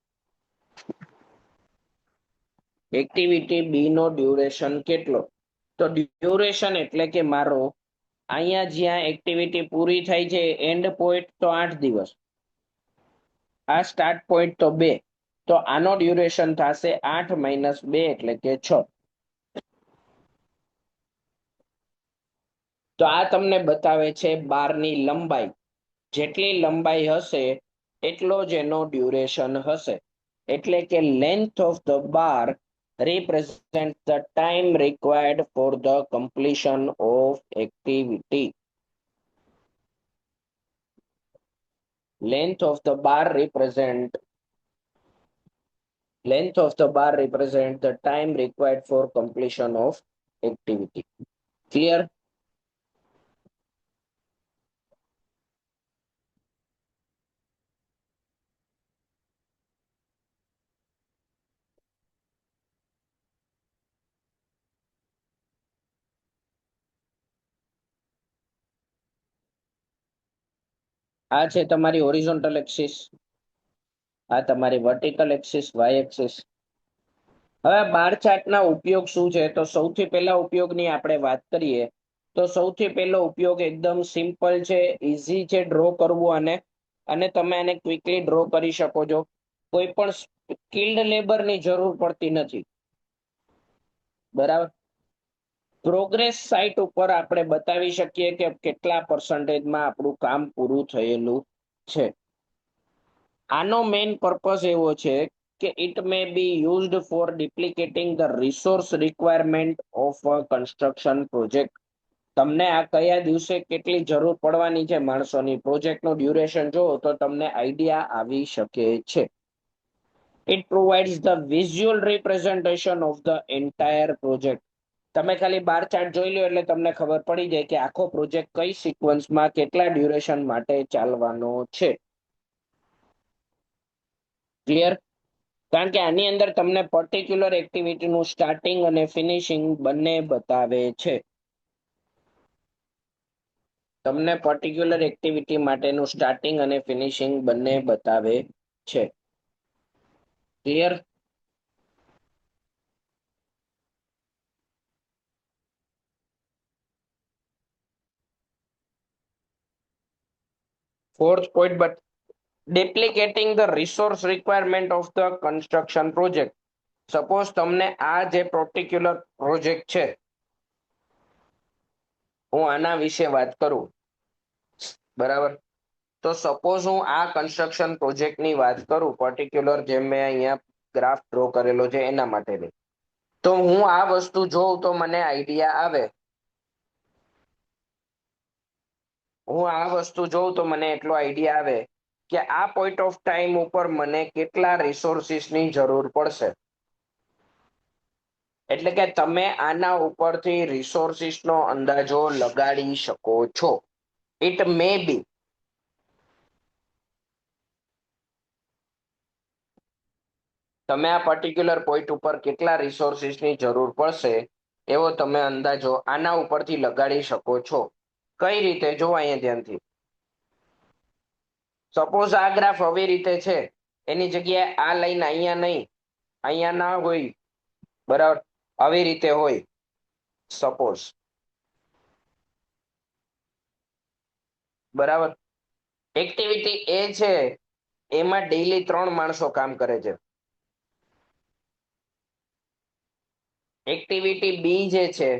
એક્ટિવિટી બી નો ડ્યુરેશન કેટલો? તો ડ્યુરેશન એટલે કે મારો અહીંયા જ્યાં એક્ટિવિટી પૂરી થાય છે એન્ડ પોઈન્ટ તો 8 દિવસ, આ સ્ટાર્ટ પોઈન્ટ તો 2, તો આનો ડ્યુરેશન થશે 8 - 2 એટલે કે 6. તો આ તમને બતાવે છે બારની લંબાઈ. જેટલી લંબાઈ હશે એટલો જ એનો ડ્યુરેશન હશે. એટલે કે length of the bar represents the time required for the completion of activity. Length of the bar represent the time required for completion of activity. Clear? આ છે તમારી હોરિઝોન્ટલ એક્સિસ, આ તમારી વર્ટિકલ એક્સિસ, વાય એક્સિસ. હવે બાર ચાર્ટના ઉપયોગ શું છે? તો સૌથી પહેલા ઉપયોગની આપણે વાત કરીએ તો સૌથી પહેલો ઉપયોગ એકદમ સિમ્પલ છે, ઇઝી છે ડ્રો કરવું અને તમે એને ક્વિકલી ડ્રો કરી શકો છો. કોઈ પણ સ્કિલ્ડ લેબરની જરૂર પડતી નથી. બરાબર. પ્રોગ્રેસ સાઇટ ઉપર આપણે બતાવી શકીએ કે કેટલા પર્સન્ટેજમાં આપણું કામ પૂરું થયેલું છે. આનો મેઇન પર્પઝ એવો છે કે it may be used for duplicating the resource requirement of a construction project. તમને આ કયા દિવસે કેટલી જરૂર પડવાની છે માણસોની, પ્રોજેક્ટનું ડ્યુરેશન જુઓ તો તમને આઈડિયા આવી શકે છે. It provides the visual representation of the entire project. તમે ખાલી બાર ચાર્ટ જોઈ લો એટલે તમને ખબર પડી જાય કે આખો પ્રોજેક્ટ કઈ સિક્વન્સમાં કેટલા ડ્યુરેશન માટે ચાલવાનો છે. ક્લિયર? કારણ કે આની અંદર તમને પર્ટિક્યુલર એક્ટિવિટીનું સ્ટાર્ટિંગ અને ફિનિશિંગ બંને બતાવે છે. તમને પર્ટિક્યુલર એક્ટિવિટી માટેનું સ્ટાર્ટિંગ અને ફિનિશિંગ બંને બતાવે છે. Clear? Fourth point, but duplicating the resource requirement of the construction project. Suppose તમને આ જે પર્ટિક્યુલર પ્રોજેક્ટ છે, હું આના વિશે વાત કરું, બરાબર. તો સપોઝ હું આ કન્સ્ટ્રક્શન પ્રોજેક્ટની વાત કરું, પર્ટિક્યુલર જેમ મેં અહીંયા ગ્રાફ ડ્રો કરેલો છે એના માટેની, તો હું આ વસ્તુ જોઉં તો મને આઈડિયા આવે, હું આ વસ્તુ જોઉં તો મને એટલો આઈડિયા આવે કે આ પોઈન્ટ ઓફ ટાઈમ ઉપર મને કેટલા રિસોર્સિસની જરૂર પડશે. એટલે કે તમે આના ઉપરથી રિસોર્સિસનો અંદાજો લગાડી શકો છો. ઇટ મે બી તમે આ પર્ટિક્યુલર પોઈન્ટ ઉપર કેટલા રિસોર્સિસની જરૂર પડશે એવો તમે અંદાજો આના ઉપરથી લગાડી શકો છો. કઈ રીતે? જો અહીંયા ધ્યાનથી. સપોઝ આ ગ્રાફ આવી રીતે છે, એની જગ્યાએ આ લાઈન અહીંયા નહીં, અહીંયા ના હોય, બરાબર, આવી રીતે હોય સપોઝ, બરાબર. એક્ટિવિટી એ છે એમાં ડેઈલી 3 માણસો કામ કરે છે. એક્ટિવિટી બી જે છે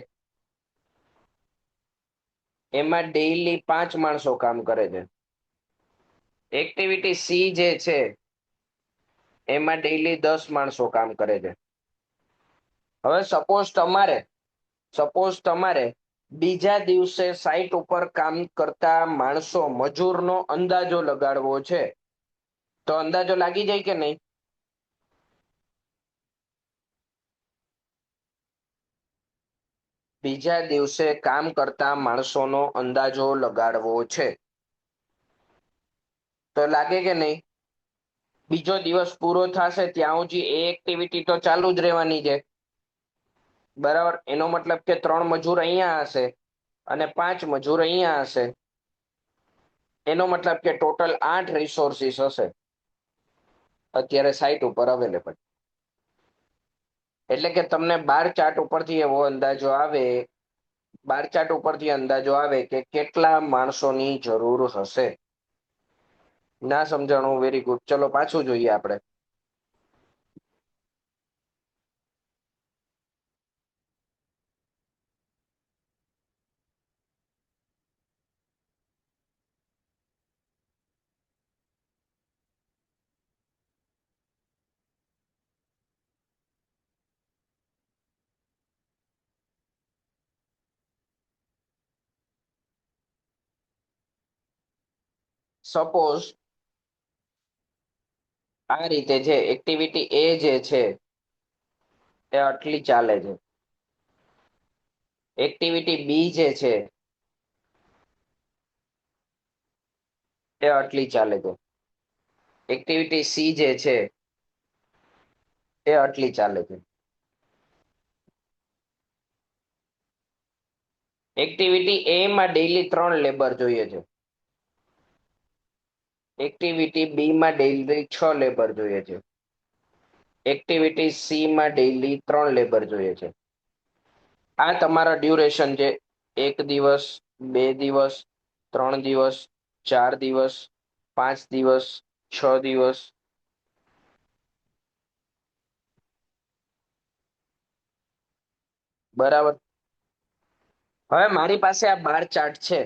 એમાં ડેઈલી 5 માણસો કામ કરે છે. એક્ટિવિટી સી જે છે એમાં ડેઈલી 10 માણસો કામ કરે છે. હવે સપોઝ તમારે બીજા દિવસે સાઈટ ઉપર કામ કરતા માણસો, મજૂરનો અંદાજો લગાડવો છે, તો અંદાજો લાગી જાય કે નહીં? બીજા દિવસે કામ કરતા માણસોનો અંદાજો લગાડવો છે, તો લાગે કે નહીં? બીજો દિવસ પૂરો થશે ત્યાં સુધી એ એક્ટિવિટી તો ચાલુ જ રહેવાની છે, બરાબર. એનો મતલબ કે 3 મજૂર અહીંયા હશે અને 5 મજૂર અહીંયા હશે. એનો મતલબ કે ટોટલ 8 રિસોર્સિસ હશે અત્યારે સાઈટ ઉપર અવેલેબલ. એટલે કે તમને બાર ચાર્ટ ઉપરથી એવો અંદાજો આવે, બાર ચાર્ટ ઉપરથી અંદાજો આવે કે કેટલા માણસોની જરૂર હશે. ના સમજાણું? Very good. ચલો પાછું જોઈએ આપણે. સપોઝ આ રીતે છે, એક્ટિવિટી એ જે છે એ આટલી ચાલે છે, એક્ટિવિટી બી જે છે એ આટલી ચાલે છે, એક્ટિવિટી સી જે છે એ આટલી ચાલે છે, એક્ટિવિટી એ માં ડેઈલી 3 લેબર જોઈએ છે, એક્ટિવિટી બી માં ડેઈલી 6 લેબર જોઈએ છે, એક્ટિવિટી સી માં ડેઈલી 3 લેબર જોઈએ છે. આ તમારા ડ્યુરેશન છે, 1 દિવસ, 2 દિવસ, 3 દિવસ, 4 દિવસ, 5 દિવસ, 6 દિવસ. બરાબર. હવે મારી પાસે આ બાર ચાર્ટ છે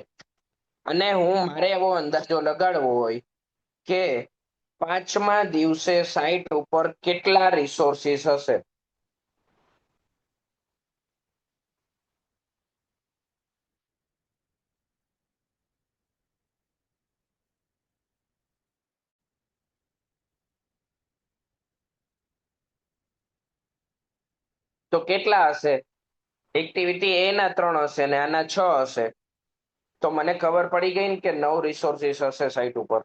અને હું મારે એવો અંદાજો લગાડવો હોય કે 5મા દિવસે સાઈટ ઉપર કેટલા રિસોર્સિસ હશે. તો કેટલા હશે? એક્ટિવિટી એ ના 3 હશે ને આના 6 હશે. તો મને ખબર પડી ગઈ ને કે 9 રિસોર્સિસ હશે સાઈટ ઉપર.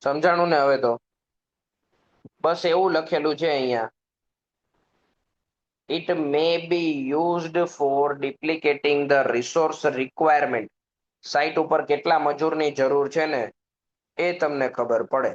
સમજાણું ને હવે તો? બસ એવું લખેલું છે અહીંયા. It may be used for duplicating the resource requirement. Site ઉપર કેટલા મજૂરની જરૂર છે ને એ તમને ખબર પડે.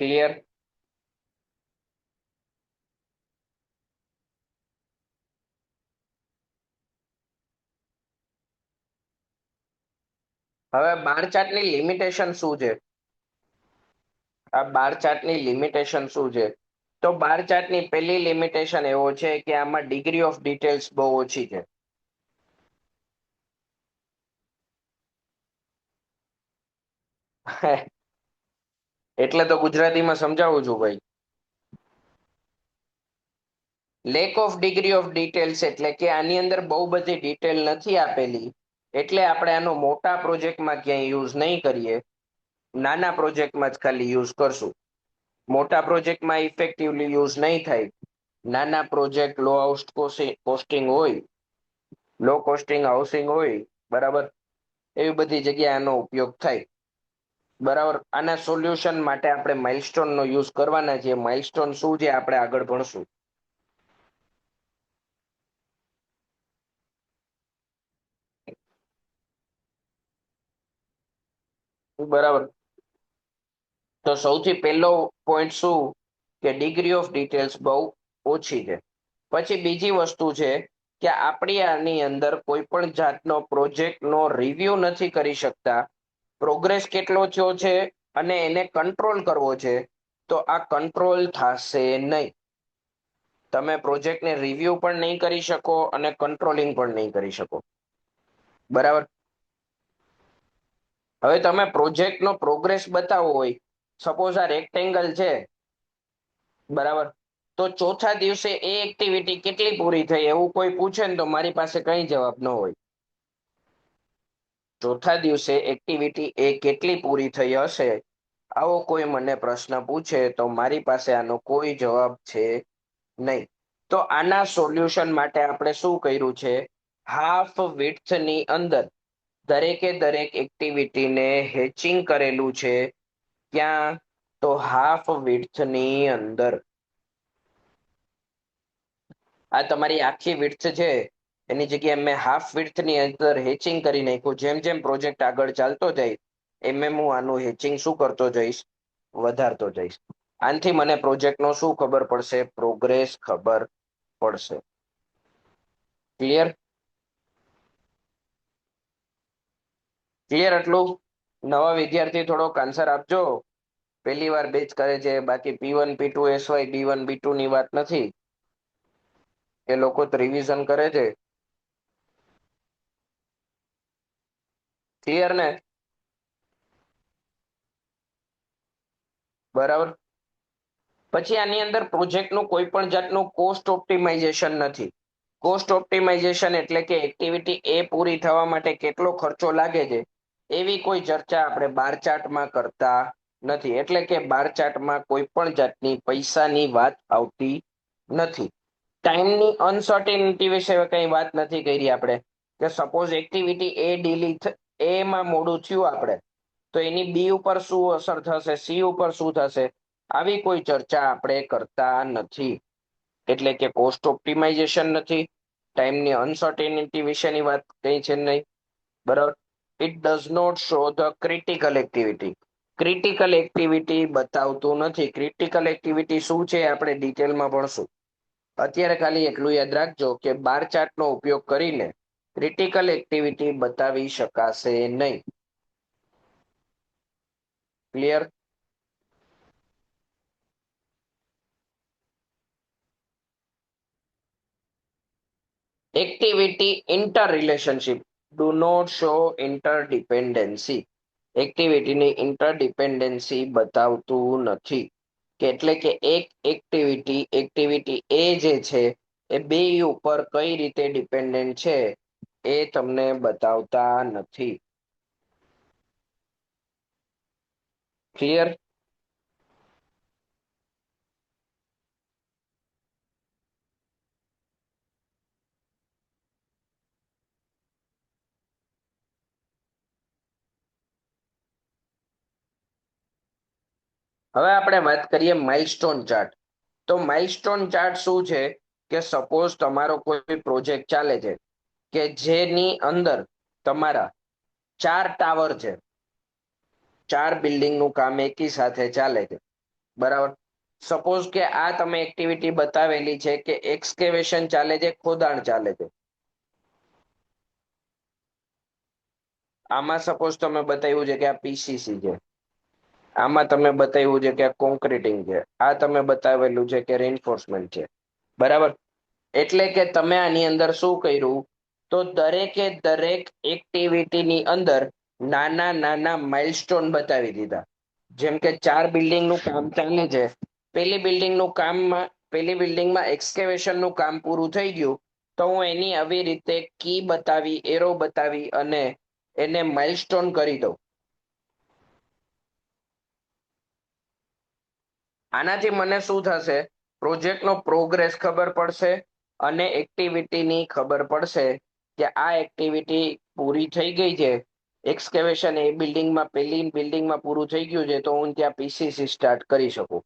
ક્લિયર? હવે બાર ચાર્ટની લિમિટેશન શું છે? આ બાર ચાર્ટની લિમિટેશન શું છે? તો બાર ચાર્ટની પહેલી લિમિટેશન એવો છે કે આમાં ડિગ્રી ઓફ ડિટેલ્સ બહુ ઓછી છે. એટલે તો ગુજરાતીમાં સમજાવું છું ભાઈ. Lack of degree of details એટલે કે આની અંદર બહુ બધી ડિટેલ નથી આપેલી, એટલે આપણે આનો મોટા પ્રોજેક્ટમાં ક્યાંય યુઝ નહીં કરીએ, નાના પ્રોજેક્ટમાં જ ખાલી યુઝ કરશું. મોટા પ્રોજેક્ટમાં ઇફેક્ટિવલી યુઝ નહીં થાય. નાના પ્રોજેક્ટ લો હાઉસ કોસ્ટિંગ હોય, લો કોસ્ટિંગ હાઉસિંગ હોય, બરાબર, એવી બધી જગ્યાએ આનો ઉપયોગ થાય. બરાબર. આના સોલ્યુશન માટે આપણે માઇલસ્ટોનનો યુઝ કરવાના છે. માઇલસ્ટોન શું છે આપણે આગળ ભણશું. બરાબર. તો સૌથી પહેલો પોઈન્ટ શું કે ડિગ્રી ઓફ ડિટેલ્સ બહુ ઓછી છે. પછી બીજી વસ્તુ છે કે આપણે આની અંદર કોઈ પણ જાતનો પ્રોજેક્ટનો રિવ્યુ નથી કરી શકતા. પ્રોગ્રેસ કેટલો થયો છે અને એને કંટ્રોલ કરવો છે, તો આ કંટ્રોલ થશે નહીં. તમે પ્રોજેક્ટને રિવ્યુ પણ નહીં કરી શકો અને કંટ્રોલિંગ પણ નહીં કરી શકો. બરાબર. હવે તમે પ્રોજેક્ટનો પ્રોગ્રેસ બતાવવો હોય, સપોઝ આ રેક્ટેંગલ છે, બરાબર, તો ચોથા દિવસે એ એક્ટિવિટી કેટલી પૂરી થઈ એવું કોઈ પૂછે ને તો મારી પાસે કઈ જવાબ ન હોય. ચોથા દિવસે એક્ટિવિટી એ કેટલી પૂરી થઈ હશે આવો કોઈ મને પ્રશ્ન પૂછે તો મારી પાસે આનો કોઈ જવાબ છે નહીં. તો આના સોલ્યુશન માટે આપણે શું કર્યું છે? હાફ વિડ્થની અંદર દરેકે દરેક એક્ટિવિટીને હેચિંગ કરેલું છે. ક્યાં? તો હાફ વિડ્થની અંદર. આ તમારી આખી વિડ્થ છે એની જગ્યાએ મેં હાફ વિડ્થની અંદર હેચિંગ કરી નાખ્યું. જેમ જેમ પ્રોજેક્ટ આગળ ચાલતો જાય એમ એમ હું આનું હેચિંગ શું કરતો જઈશ? વધારતો જઈશ. આનાથી મને પ્રોજેક્ટનો શું ખબર પડશે? પ્રોગ્રેસ ખબર પડશે. ક્લિયર? ક્લિયર એટલું? નવા વિદ્યાર્થી થોડોક આન્સર આપજો. પહેલી વાર બેચ કરે છે, બાકી P1 P2 SY B1 B2 ની વાત નથી. એ લોકો તો રિવિઝન કરે છે. ક્લિયર ને? બરાબર. પછી આની અંદર પ્રોજેક્ટનું કોઈ પણ જાતનું કોસ્ટ ઓપ્ટિમાઇઝેશન નથી. કોસ્ટ ઓપ્ટિમાઇઝેશન એટલે કે એક્ટિવિટી એ પૂરી થવા માટે કેટલો ખર્ચો લાગે છે એવી કોઈ ચર્ચા આપણે બાર ચાર્ટમાં કરતા નથી. એટલે કે બાર ચાર્ટમાં કોઈ પણ જાતની પૈસાની વાત આવતી નથી. ટાઈમની અનસર્ટેનિટી વિશે કઈ વાત નથી કરી આપણે, કે સપોઝ એક્ટિવિટી એ એમાં મોડું થયું આપણે, તો એની બી ઉપર શું અસર થશે, સી ઉપર શું થશે, આવી કોઈ ચર્ચા આપણે કરતા નથી. એટલે કે કોસ્ટ ઓપ્ટિમાઇઝેશન નથી, ટાઈમની અનસર્ટેનિટી વિશેની વાત કઈ છે નહીં. બરાબર. It does not show the critical activity. Critical activity બતાવતું નથી. ક્રિટિકલ એક્ટિવિટી શું છે આપણે ડિટેલમાં ભણશું. અત્યારે ખાલી એટલું યાદ રાખજો કે બાર ચાર્ટનો ઉપયોગ કરીને ક્રિટિકલ એક્ટિવિટી બતાવી શકાશે નહીં. Clear? Activity interrelationship do not show interdependency. એક્ટિવિટીની ઇન્ટરડિપેન્ડન્સી બતાવતું નથી. કે એટલે કે એક એક્ટિવિટી એ જે છે એ બે ઉપર કઈ રીતે ડિપેન્ડન્ટ છે એ તમને બતાવતા નથી. ક્લિયર? હવે આપણે વાત કરીએ માઇલસ્ટોન ચાર્ટ. તો માઇલસ્ટોન ચાર્ટ શું છે કે સપોઝ તમારો કોઈ પ્રોજેક્ટ ચાલે છે કે જેની અંદર તમારા 4 ટાવર છે, 4 બિલ્ડિંગનું કામ એકી સાથે ચાલે છે. બરાબર. સપોઝ કે આ તમે એક્ટિવિટી બતાવેલી છે કે એક્સકેવેશન ચાલે છે, ખોદાણ ચાલે છે. આમાં સપોઝ તમે બતાવ્યું છે કે આ પીસીસી છે, આમાં તમે બતાવ્યું છે કે આ કોન્ક્રીટિંગ છે, આ તમે બતાવેલું છે કે રેન્ફોર્સમેન્ટ છે. બરાબર. એટલે કે તમે આની અંદર શું કર્યું, તો દરેકે દરેક એક્ટિવિટીની અંદર નાના નાના માઇલસ્ટોન બતાવી દીધા. જેમ કે 4 બિલ્ડિંગનું કામ ચાલે છે, પેલી બિલ્ડિંગમાં એક્સકેવેશનનું કામ પૂરું થઈ ગયું, તો હું એની આવી રીતે કી બતાવી, એરો બતાવી અને એને માઇલસ્ટોન કરી દઉં. આનાથી મને શું થશે, પ્રોજેક્ટનો પ્રોગ્રેસ ખબર પડશે અને એક્ટિવિટીની ખબર પડશે કે આ એક્ટિવિટી પૂરી થઈ ગઈ છે. એક્સકેવેશન એ બિલ્ડિંગમાં, પેલી બિલ્ડિંગમાં પૂરું થઈ ગયું છે, તો હું ત્યાં પીસીસી સ્ટાર્ટ કરી શકું.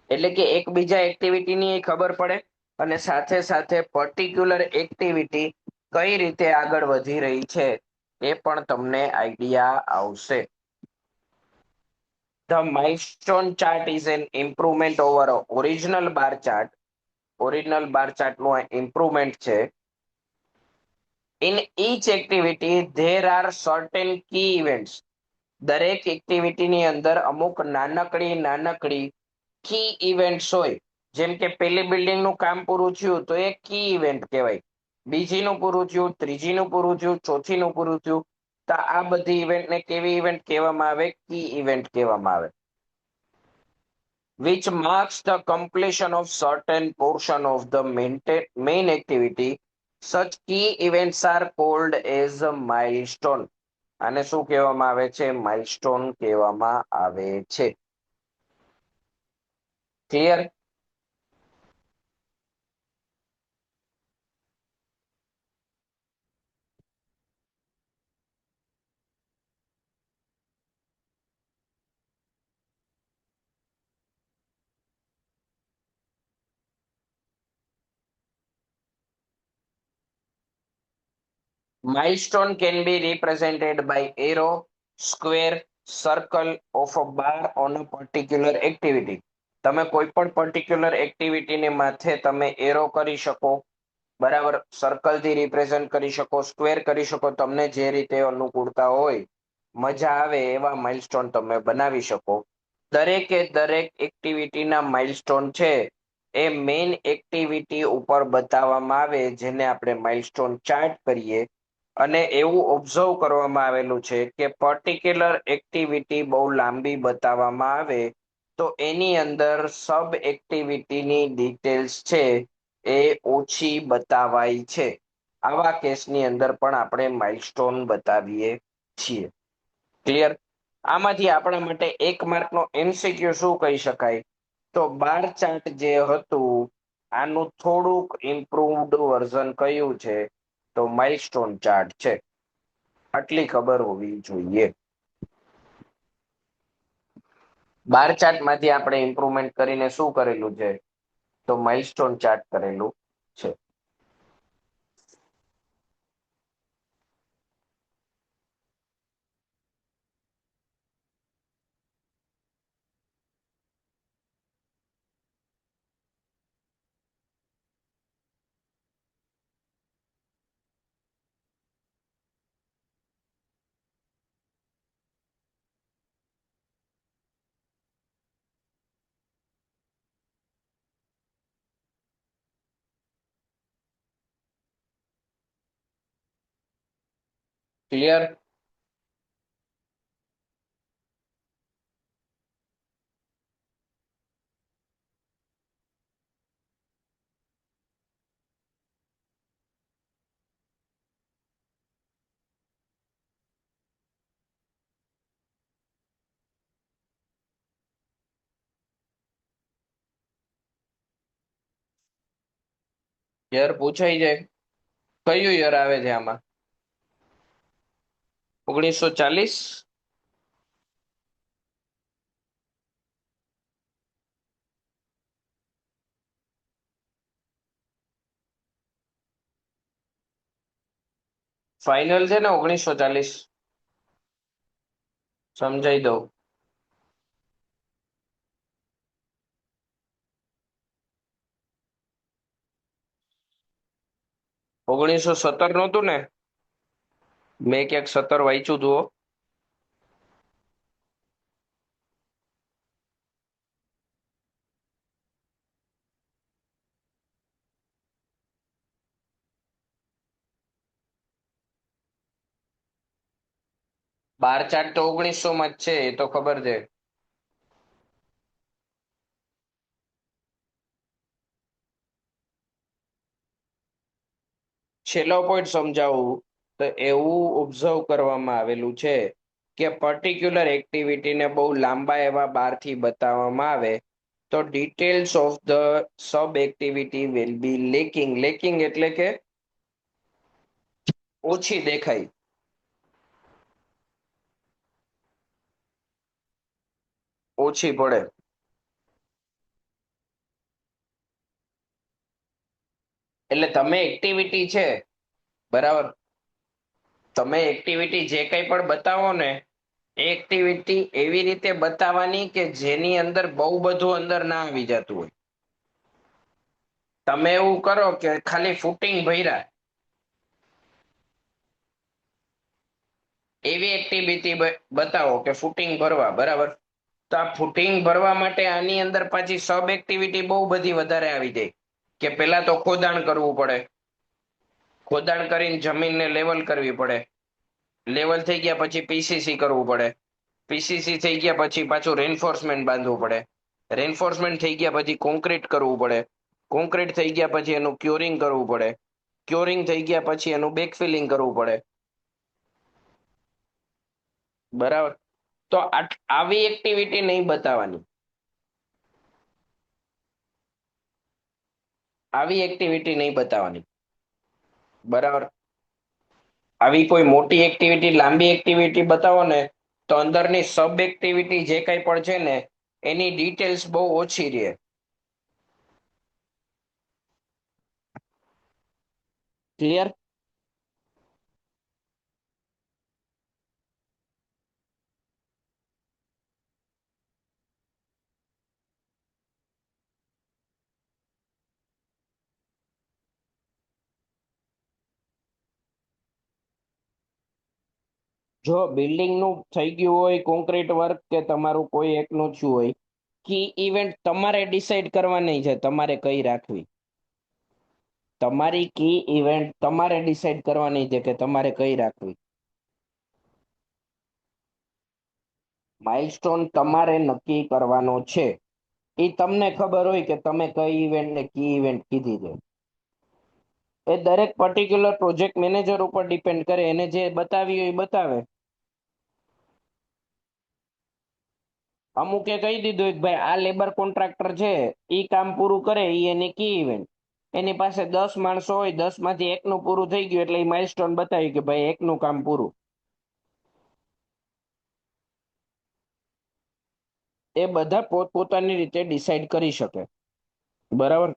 એટલે કે એકબીજા એક્ટિવિટીની ખબર પડે અને સાથે સાથે પર્ટિક્યુલર એક્ટિવિટી કઈ રીતે આગળ વધી રહી છે એ પણ તમને આઈડિયા આવશે. The milestone chart is an improvement over original bar chart. Original bar chart નું ઇમ્પ્રુવમેન્ટ છે. In each activity there are certain key events. દરેક એક્ટિવિટીની અંદર અમુક નાનકડી કી ઇવેન્ટ્સ હોય. જેમ કે પેલી બિલ્ડિંગનું કામ પૂરું થયું તો એ કી ઇવેન્ટ કહેવાય, બીજીનું પૂરું થયું, ત્રીજીનું પૂરું થયું, ચોથીનું પૂરું થયું. તો આ બધી ઇવેન્ટને કેવી ઇવેન્ટ કહેવામાં આવે, કી ઇવેન્ટ કહેવામાં આવે. Which marks the completion of certain portion of the main activity. Such key events are called as a milestone. આને શું કહેવામાં આવે છે, માઇલસ્ટોન કહેવામાં આવે છે. Clear? Milestone can be represented by arrow, square, circle of a bar on a particular activity. તમે કોઈ પણ પર્ટિક્યુલર એક્ટિવિટીને માથે તમે એરો કરી શકો. બરાબર. સર્કલથી રિપ્રેઝન્ટ કરી શકો, સ્ક્વેર કરી શકો, તમને જે રીતે અનુકૂળતા હોય, મજા આવે એવા માઇલસ્ટોન તમે બનાવી શકો. દરેકે દરેક એક્ટિવિટીના માઇલસ્ટોન છે એ મેઇન એક્ટિવિટી ઉપર બતાવવામાં આવે જેને આપણે માઇલસ્ટોન ચાર્ટ કરીએ અને એવું ઓબ્ઝર્વ કરવામાં આવેલું છે કે પર્ટિક્યુલર એક્ટિવિટી બહુ લાંબી બતાવવામાં આવે તો એની અંદર સબ એક્ટિવિટીની ડિટેલ્સ છે એ ઓછી બતાવાય છે. આવા કેસની અંદર પણ આપણે માઇલસ્ટોન બતાવીએ છીએ. ક્લિયર? આમાંથી આપણા માટે 1 માર્કનો MCQ શું કહી શકાય? તો બાર ચાર્ટ જે હતું આનું થોડુંક ઇમ્પ્રુવડ વર્ઝન કયું છે? તો માઇલસ્ટોન ચાર્ટ છે. આટલી ખબર હોવી જોઈએ. બાર ચાર્ટ માંથી આપણે ઇમ્પ્રુવમેન્ટ કરીને શું કરેલું છે? તો માઇલસ્ટોન ચાર્ટ કરેલું છે. ક્લિયર? યર પૂછાઈ જાય. કયું યર આવે છે આમાં? 1940? ફાઇનલ છે ને 1940? સમજાઈ દઉં. 1917 નહોતું ને? મેં ક્યાંક 17 વાંચ્યું હતું હો. 12 ચાર્ટ તો 1900 માં જ છે એ તો ખબર છે. છેલ્લો પોઈન્ટ સમજાવું તો એવું ઓબ્ઝર્વ કરવામાં આવેલું છે કે પર્ટિક્યુલર એક્ટિવિટીને બહુ લાંબા એવા બારથી બતાવવામાં આવે તો details of the sub activity will be lacking. Lacking એટલે કે ઓછી દેખાય. ઓછી પડે. એટલે તમે એક્ટિવિટી છે બરાબર, તમે એક્ટિવિટી જે કંઈ પણ બતાવો ને એ એક્ટિવિટી એવી રીતે બતાવવાની કે જેની અંદર બહુ બધું અંદર ના આવી જતું હોય. તમે એવું કરો કે ખાલી ફૂટિંગ ભર્યા એવી એક્ટિવિટી બતાવો કે ફૂટિંગ ભરવા બરાબર. તો આ ફૂટિંગ ભરવા માટે આની અંદર પાછી સબ એક્ટિવિટી બહુ બધી વધારે આવી જાય કે પેલા તો ખોદાણ કરવું પડે. ખોદાણ કરીને જમીનને લેવલ કરવી પડે. લેવલ થઈ ગયા પછી પીસીસી કરવું પડે. પીસીસી થઈ ગયા પછી પાછું રેન્ફોર્સમેન્ટ બાંધવું પડે. રેન્ફોર્સમેન્ટ થઈ ગયા પછી કોન્ક્રીટ કરવું પડે. કોન્ક્રીટ થઈ ગયા પછી એનું ક્યોરિંગ કરવું પડે. ક્યોરિંગ થઈ ગયા પછી એનું બેકફિલિંગ કરવું પડે. બરાબર. તો આવી એક્ટિવિટી નહીં બતાવવાની. આવી એક્ટિવિટી નહીં બતાવવાની. બરાબર. આવી કોઈ મોટી એક્ટિવિટી લાંબી એક્ટિવિટી બતાવો ને તો અંદરની સબ એક્ટિવિટી જે કંઈ પણ છે ને એની ડિટેલ્સ બહુ ઓછી રહે. ક્લિયર? જો બિલ્ડિંગ નું થઈ ગયું હોય કોન્ક્રીટ વર્ક કે તમારું કોઈ એકનું થયું હોય કી ઇવેન્ટ તમારે ડિસાઈડ કરવાની છે તમારે કઈ રાખવી. તમારી કી ઇવેન્ટ તમારે ડિસાઈડ કરવાની છે કે તમારે કઈ રાખવી. માઇલસ્ટોન તમારે નક્કી કરવાનો છે. એ તમને ખબર હોય કે તમે કઈ ઇવેન્ટ ને કી ઇવેન્ટ કીધી છે. એ દરેક પર્ટિક્યુલર પ્રોજેક્ટ મેનેજર ઉપર ડિપેન્ડ કરે, એને જે બતાવી હોય એ બતાવે. અમુકે કહી દીધું કે ભાઈ આ લેબર કોન્ટ્રાક્ટર છે, ઈ કામ પૂરું કરે ઈ એની કી ઇવેન્ટ. એની પાસે 10 માણસો હોય, 10 માંથી એકનું પૂરું થઈ ગયું એટલે એ માઇલસ્ટોન બતાવ્યું કે ભાઈ એકનું કામ પૂરું. એ બધા પોતપોતાની રીતે ડિસાઈડ કરી શકે. બરાબર.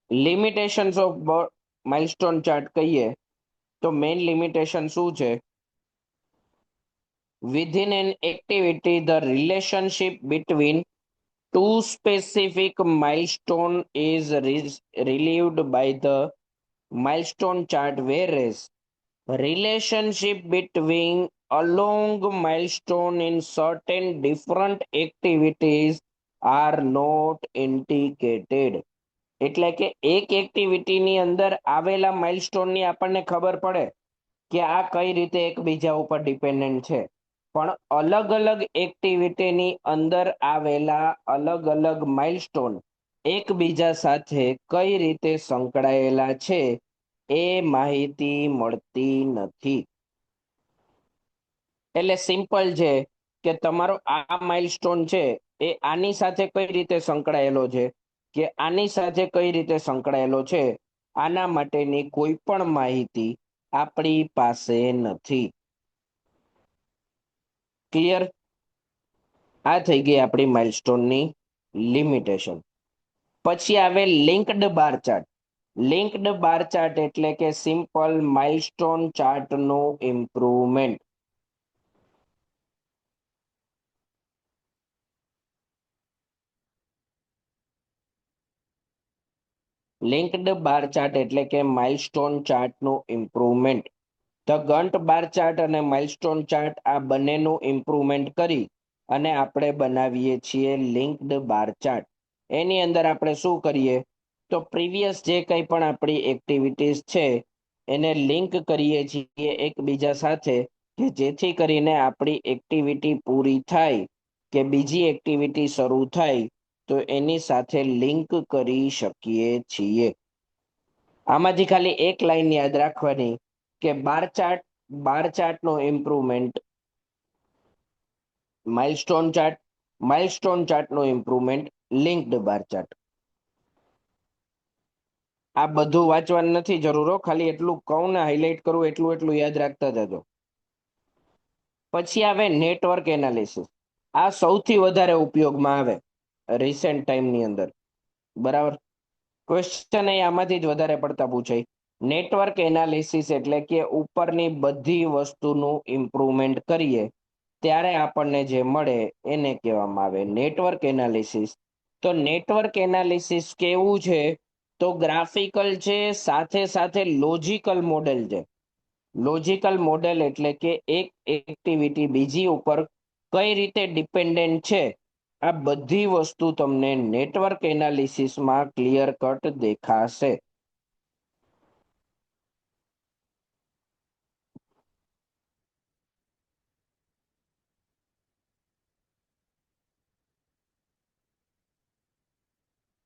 લિમિટેશન્સ ઓફ માઇલસ્ટોન ચાર્ટ કહીએ તો મેઇન લિમિટેશન શું છે? Within an activity, the relationship between two specific milestone is relieved by the milestone chart, whereas relationship between along milestone in certain different activities are not indicated. એટલે કે એક એક્ટિવિટીની અંદર આવેલા માઇલસ્ટોનની આપણને ખબર પડે કે આ કઈ રીતે એકબીજા ઉપર ડિપેન્ડન્ટ છે. પણ અલગ અલગ એક્ટિવિટીની અંદર આવેલા અલગ અલગ માઇલસ્ટોન એકબીજા સાથે કઈ રીતે સંકળાયેલા છે એ માહિતી મળતી નથી. એટલે સિમ્પલ છે કે તમારો આ માઇલસ્ટોન છે એ આની સાથે કઈ રીતે સંકળાયેલો છે કે આની સાથે કઈ રીતે સંકળાયેલો છે, આના માટેની કોઈ પણ માહિતી આપણી પાસે નથી. ક્લિયર? આ થઈ ગઈ આપણી માઇલસ્ટોનની લિમિટેશન. પછી આવે linked bar chart. Linked bar chart એટલે કે સિમ્પલ માઇલસ્ટોન ચાર્ટનો ઇમ્પ્રુવમેન્ટ. લિંક્ડ બાર ચાર્ટ એટલે કે માઇલસ્ટોન ચાર્ટનું improvement. The Gantt bar chart અને માઇલસ્ટોન ચાર્ટ આ બંનેનું ઇમ્પ્રુવમેન્ટ કરી અને આપણે બનાવીએ છીએ લિંક્ડ બાર ચાર્ટ. એની અંદર આપણે શું કરીએ તો પ્રીવિયસ જે કંઈ પણ આપણી એક્ટિવિટીઝ છે એને લિંક કરીએ છીએ એકબીજા સાથે કે જેથી કરીને આપણી એક્ટિવિટી પૂરી થાય કે બીજી એક્ટિવિટી શરૂ થાય તો એની સાથે લિંક કરી શકીએ છીએ. આમાંથી ખાલી એક લાઈન યાદ રાખવાની કે બાર ચાર્ટ નો ઇમ્પ્રુવમેન્ટ, માઇલસ્ટોન ચાર્ટ નો ઇમ્પ્રુવમેન્ટ, લિંક્ડ બાર ચાર્ટ. આ બધું વાંચવાનું નથી જરૂર, ખાલી એટલું કહું ને હાઇલાઇટ કરું એટલું એટલું યાદ રાખતા જજો. પછી આવે નેટવર્ક એનાલિસિસ. આ સૌથી વધારે ઉપયોગમાં આવે રિસેન્ટ ટાઈમની અંદર. બરાબર. ક્વેશ્ચન એ આમાંથી જ વધારે પડતા પૂછાય. નેટવર્ક એનાલિસિસ એટલે કે ઉપરની બધી વસ્તુનું ઇમ્પ્રુવમેન્ટ કરીએ ત્યારે આપણને જે મળે એને કહેવામાં આવે નેટવર્ક એનાલિસિસ. તો નેટવર્ક એનાલિસિસ કેવું છે તો ગ્રાફિકલ છે, સાથે સાથે લોજિકલ મોડેલ છે. લોજિકલ મોડેલ એટલે કે એક એક્ટિવિટી બીજી ઉપર કઈ રીતે ડિપેન્ડન્ટ છે, આ બધી વસ્તુ તમને નેટવર્ક એનાલિસિસમાં ક્લિયર કટ દેખાશે.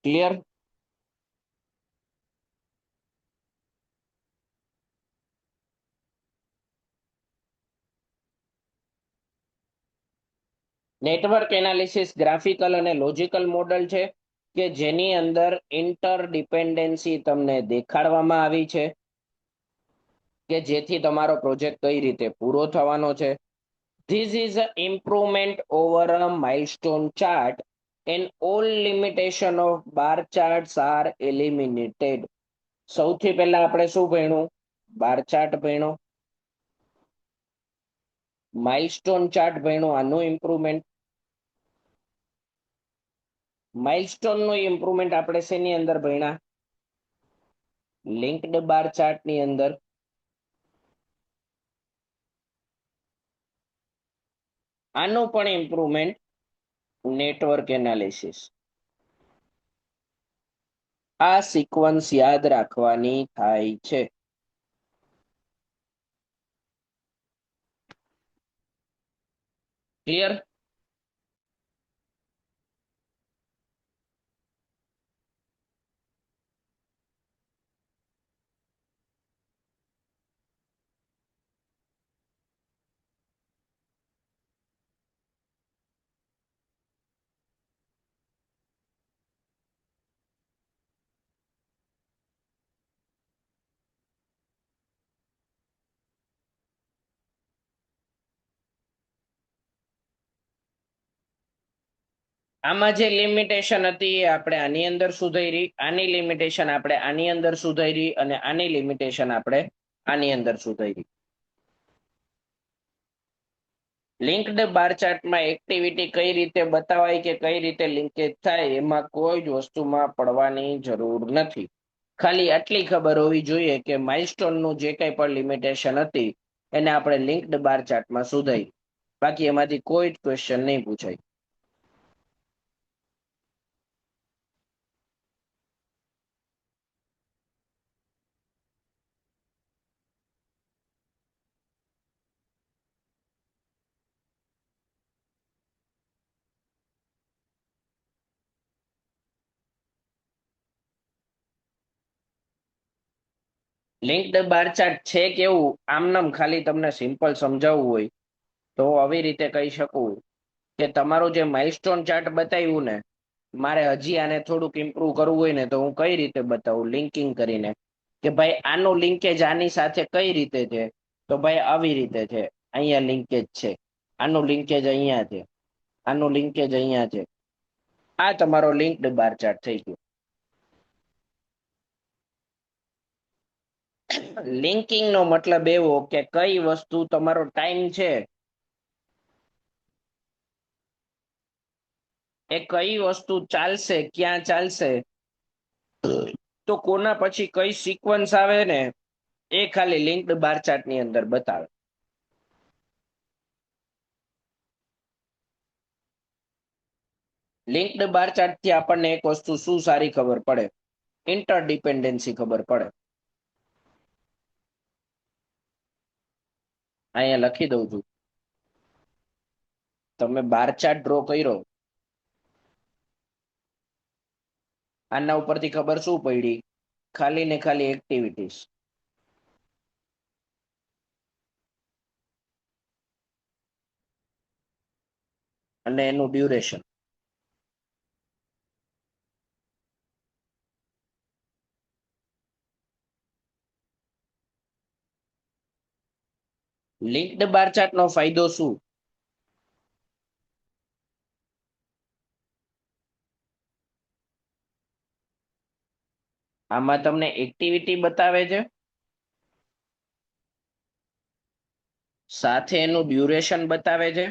ક્લિયર? નેટવર્ક એનાલિસિસ ગ્રાફિકલ અને લોજિકલ મોડલ છે કે જેની અંદર ઇન્ટરડિપેન્ડન્સી તમને દેખાડવામાં આવી છે કે જેથી તમારો પ્રોજેક્ટ કઈ રીતે પૂરો થવાનો છે. This is a improvement over a milestone chart and all limitation of bar charts are eliminated. સૌથી પહેલા આપણે શું ભણ્યું? બાર ચાર્ટ ભણ્યો. માઇલસ્ટોન ચાર્ટ ભણ્યો, આનું ઇમ્પ્રુવમેન્ટ. માઇલસ્ટોન નું ઇમ્પ્રુવમેન્ટ આપણે શેની અંદર ભણ્યા? લિંક્ડ બાર ચાર્ટ ની અંદર. આનું પણ ઇમ્પ્રુવમેન્ટ નેટવર્ક એનાલિસિસ. આ સિક્વન્સ યાદ રાખવાની થાય છે. ક્લિયર? આમાં જે લિમિટેશન હતી એ આપણે આની અંદર સુધારી, આની લિમિટેશન આપણે આની અંદર સુધારી અને આની લિમિટેશન આપણે આની અંદર સુધારી. લિંક્ડ બાર ચાર્ટમાં એક્ટિવિટી કઈ રીતે બતાવાય કે કઈ રીતે લિંકેજ થાય એમાં કોઈ જ વસ્તુમાં પડવાની જરૂર નથી. ખાલી આટલી ખબર હોવી જોઈએ કે માઇલસ્ટોનનું જે કંઈ પણ લિમિટેશન હતી એને આપણે લિંક્ડ બાર ચાર્ટમાં સુધારી. બાકી એમાંથી કોઈ જ ક્વેશ્ચન નહીં પૂછાય. લિંક્ડ બાર ચાર્ટ છે કેવું, આમનામ ખાલી તમને સિમ્પલ સમજાવવું હોય તો આવી રીતે કહી શકું કે તમારું જે માઇલસ્ટોન ચાર્ટ બતાવ્યું ને, મારે હજી આને થોડુંક ઇમ્પ્રુવ કરવું હોય ને તો હું કઈ રીતે બતાવું લિંકિંગ કરીને કે ભાઈ આનું લિંકેજ આની સાથે કઈ રીતે છે, તો ભાઈ આવી રીતે છે. અહીંયા લિંકેજ છે, આનું લિંકેજ અહીંયા છે, આનું લિંકેજ અહીંયા છે. આ તમારો લિંક્ડ બાર ચાર્ટ થઈ ગયો. લિંકિંગ નો મતલબ એવો કે કઈ વસ્તુ તમારો ટાઈમ છે એ કઈ વસ્તુ ચાલશે, ક્યાં ચાલશે, તો કોના પછી કઈ સિક્વન્સ આવે ને એ ખાલી લિંક્ડ બાર ચાર્ટ ની અંદર બતાવે. લિંક્ડ બાર ચાર્ટ થી આપણને એક વસ્તુ શું સારી ખબર પડે, ઇન્ટરડિપેન્ડન્સી ખબર પડે. અહીંયા લખી દઉં છું. તમે બાર ચાર્ટ ડ્રો કર્યો, આના ઉપરથી ખબર શું પડી, ખાલી ને ખાલી એક્ટિવિટીઝ. અને એનું ડ્યુરેશન. લિંક્ડ બાર ચાર્ટ નો ફાયદો શું? આમાં તમને એક્ટિવિટી બતાવે છે, સાથે એનું ડ્યુરેશન બતાવે છે,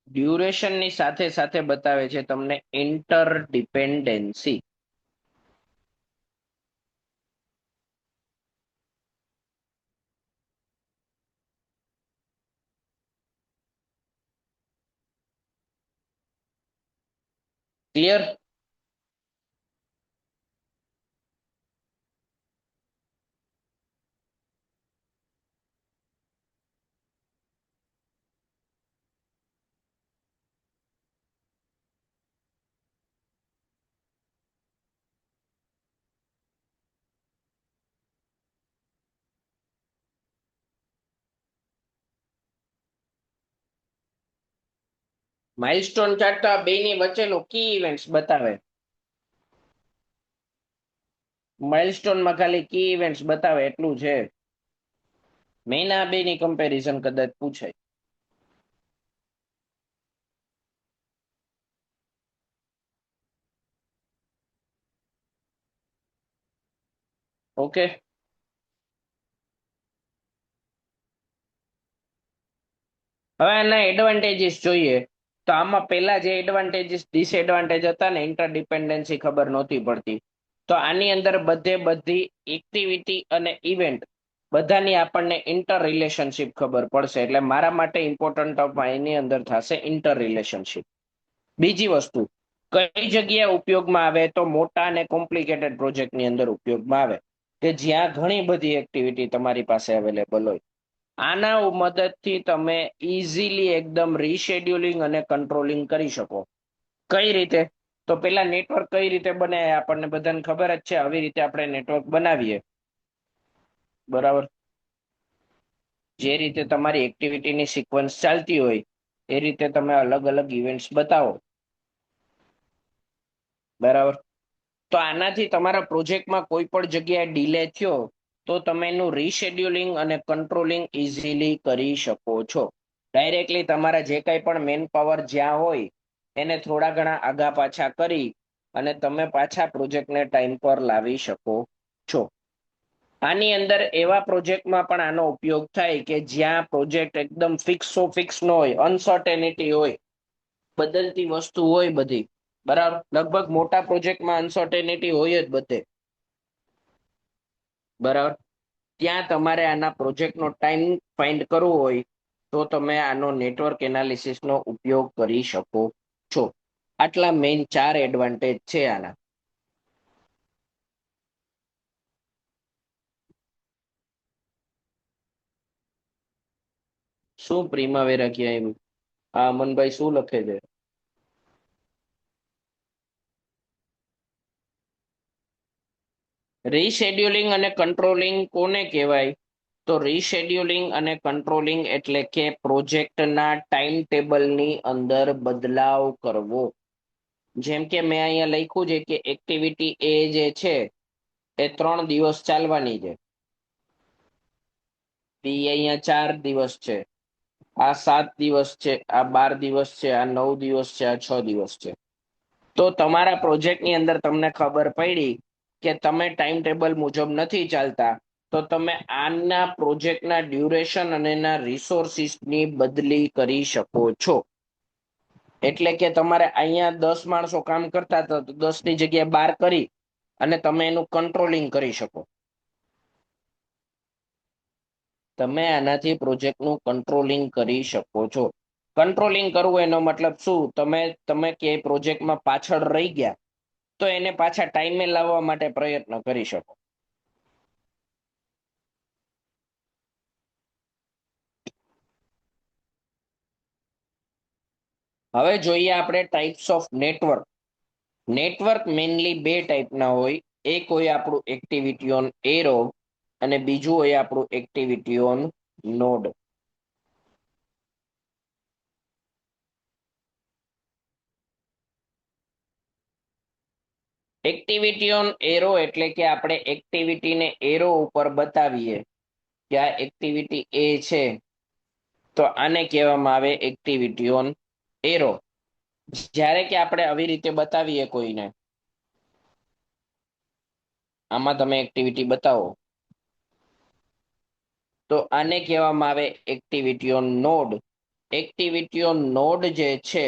ડ્યુરેશન ની સાથે સાથે બતાવે છે તમને ઇન્ટરડિપેન્ડન્સી. ક્લિયર? માઇલસ્ટોન ચાર્ટ તો આ બેની વચ્ચેનું કી ઇવેન્ટ્સ બતાવે. માઇલસ્ટોનમાં ખાલી કી ઇવેન્ટ્સ બતાવે એટલું છે. મેઇન આ બેની કમ્પેરિઝન કદાચ પૂછાય. ઓકે, હવે આના એડવાન્ટેજીસ જોઈએ તો આમાં પહેલા જે એડવાન્ટેજીસ ડિસએડવાન્ટેજ હતા ને, ઇન્ટરડિપેન્ડન્સી ખબર નહોતી પડતી, તો આની અંદર બધી એક્ટિવિટી અને ઇવેન્ટ બધાની આપણને ઇન્ટર રિલેશનશિપ ખબર પડશે. એટલે મારા માટે ઇમ્પોર્ટન્ટ ઓફ એની અંદર થશે ઇન્ટર રિલેશનશિપ. બીજી વસ્તુ, કઈ જગ્યાએ ઉપયોગમાં આવે? તો મોટા અને કોમ્પ્લિકેટેડ પ્રોજેક્ટની અંદર ઉપયોગમાં આવે, કે જ્યાં ઘણી બધી એક્ટિવિટી તમારી પાસે અવેલેબલ હોય. આના મદદથી તમે ઇઝીલી એકદમ રીશેડ્યુલિંગ અને કંટ્રોલિંગ કરી શકો. કઈ રીતે? તો પેલા નેટવર્ક કઈ રીતે બને આપણને બધાને ખબર જ છે. આવી રીતે આપણે નેટવર્ક બનાવીએ, બરાબર. જે રીતે તમારી એક્ટિવિટીની સિક્વન્સ ચાલતી હોય એ રીતે તમે અલગ અલગ ઇવેન્ટ્સ બતાવો, બરાબર. તો આનાથી તમારા પ્રોજેક્ટમાં કોઈ પણ જગ્યાએ ડીલે થયો તો તમે એનું રીશેડ્યુલિંગ અને કંટ્રોલિંગ ઇઝીલી કરી શકો છો. ડાયરેક્ટલી તમારા જે કંઈ પણ મેન પાવર જ્યાં હોય એને થોડા ઘણા આગા પાછા કરી અને તમે પાછા પ્રોજેક્ટને ટાઈમ પર લાવી શકો છો. આની અંદર એવા પ્રોજેક્ટમાં પણ આનો ઉપયોગ થાય કે જ્યાં પ્રોજેક્ટ એકદમ ફિક્સ નો હોય, અનસર્ટેનિટી હોય, બદલતી વસ્તુ હોય બધી, બરાબર. લગભગ મોટા પ્રોજેક્ટમાં અનસર્ટેનિટી હોય જ બધે, બરાબર. ત્યાં તમારે આના પ્રોજેક્ટનો ટાઈમ ફાઇન્ડ કરવો હોય તો તમે આનો નેટવર્ક એનાલિસિસનો ઉપયોગ કરી શકો છો. આટલા મેઇન 4 એડવાન્ટેજ છે આના. શું પ્રીમાવેરા ક્યાં આવ્યું? આ અમનભાઈ શું લખે છે? રીશેડ્યુલિંગ અને કંટ્રોલિંગ કોને કહેવાય? તો રીશેડ્યુલિંગ અને કંટ્રોલિંગ એટલે કે પ્રોજેક્ટના ટાઈમ ટેબલની અંદર બદલાવ કરવો. જેમ કે મેં અહીંયા લખ્યું છે કે એક્ટિવિટી એ જે છે એ 3 દિવસ ચાલવાની છે. બી અહીંયા 4 દિવસ છે, આ 7 દિવસ છે, આ 12 દિવસ છે, આ 9 દિવસ છે, આ 6 દિવસ છે. તો તમારા પ્રોજેક્ટની અંદર તમને ખબર પડી કે તમે ટાઈમ ટેબલ મુજબ નથી ચાલતા, તો તમે આના પ્રોજેક્ટના ડ્યુરેશન અને એના રિસોર્સિસની બદલી કરી શકો છો. એટલે કે તમારે અહીંયા 10 માણસો કામ કરતા હતા તો 10ની જગ્યાએ 12 કરી અને તમે એનું કંટ્રોલિંગ કરી શકો. તમે આનાથી પ્રોજેક્ટનું કંટ્રોલિંગ કરી શકો છો. કંટ્રોલિંગ કરવું એનો મતલબ શું? તમે કે પ્રોજેક્ટમાં પાછળ રહી ગયા તો એને પાછા ટાઈમે લાવવા માટે પ્રયત્ન કરી શકો. હવે જોઈએ આપણે types of network. Network mainly 2 ટાઈપના હોય. એક હોય આપણું એક્ટિવિટી ઓન એરો અને બીજું હોય આપણું activity on node. Activity on arrow એટલે કે આપણે એક્ટિવિટીને એરો ઉપર બતાવીએ કે આ એક્ટિવિટી એ છે, તો આને કહેવામાં આવે એક્ટિવિટી ઓન એરો. જ્યારે કે આપણે આવી રીતે બતાવીએ કોઈને, આમાં તમે એક્ટિવિટી બતાવો, તો આને કહેવામાં આવે activity on node. Activity on node જે છે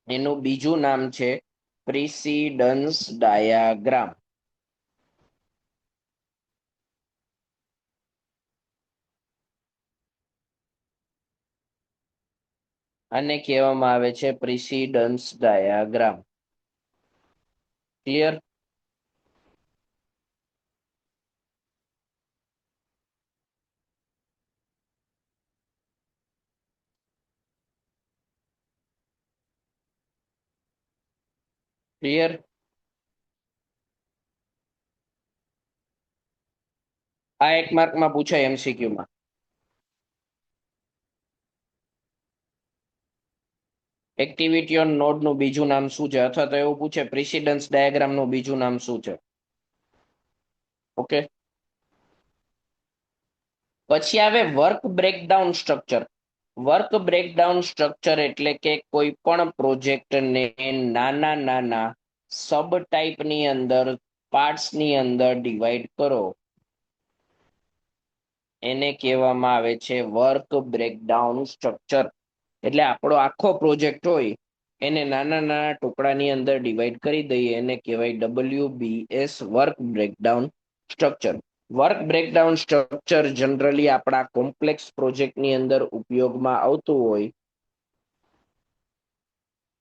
એનું બીજું નામ છે પ્રિસીડન્સ ડાયાગ્રામ. આને કહેવામાં આવે છે પ્રિસીડન્સ ડાયાગ્રામ. ક્લિયર? ક્લિયર? આ 1 માર્કમાં પૂછાય એમસીક્યુમાં. એક્ટિવિટી ઓન નોડ નું બીજું નામ શું છે? અથવા તો એવું પૂછે પ્રિસીડન્સ ડાયાગ્રામ નું બીજું નામ શું છે? ઓકે. પછી આવે work breakdown structure. Work breakdown structure એટલે કે કોઈ પણ પ્રોજેક્ટને નાના નાના સબ ટાઈપની અંદર, પાર્ટ્સની અંદર ડિવાઈડ કરો, એને કહેવામાં આવે છે વર્ક બ્રેકડાઉન સ્ટ્રક્ચર. એટલે આપણો આખો પ્રોજેક્ટ હોય એને નાના નાના ટુકડાની અંદર ડિવાઈડ કરી દઈએ, એને કહેવાય WBS work breakdown structure. Work breakdown structure generally આપણા કોમ્પ્લેક્સ પ્રોજેક્ટની અંદર ઉપયોગમાં આવતું હોય,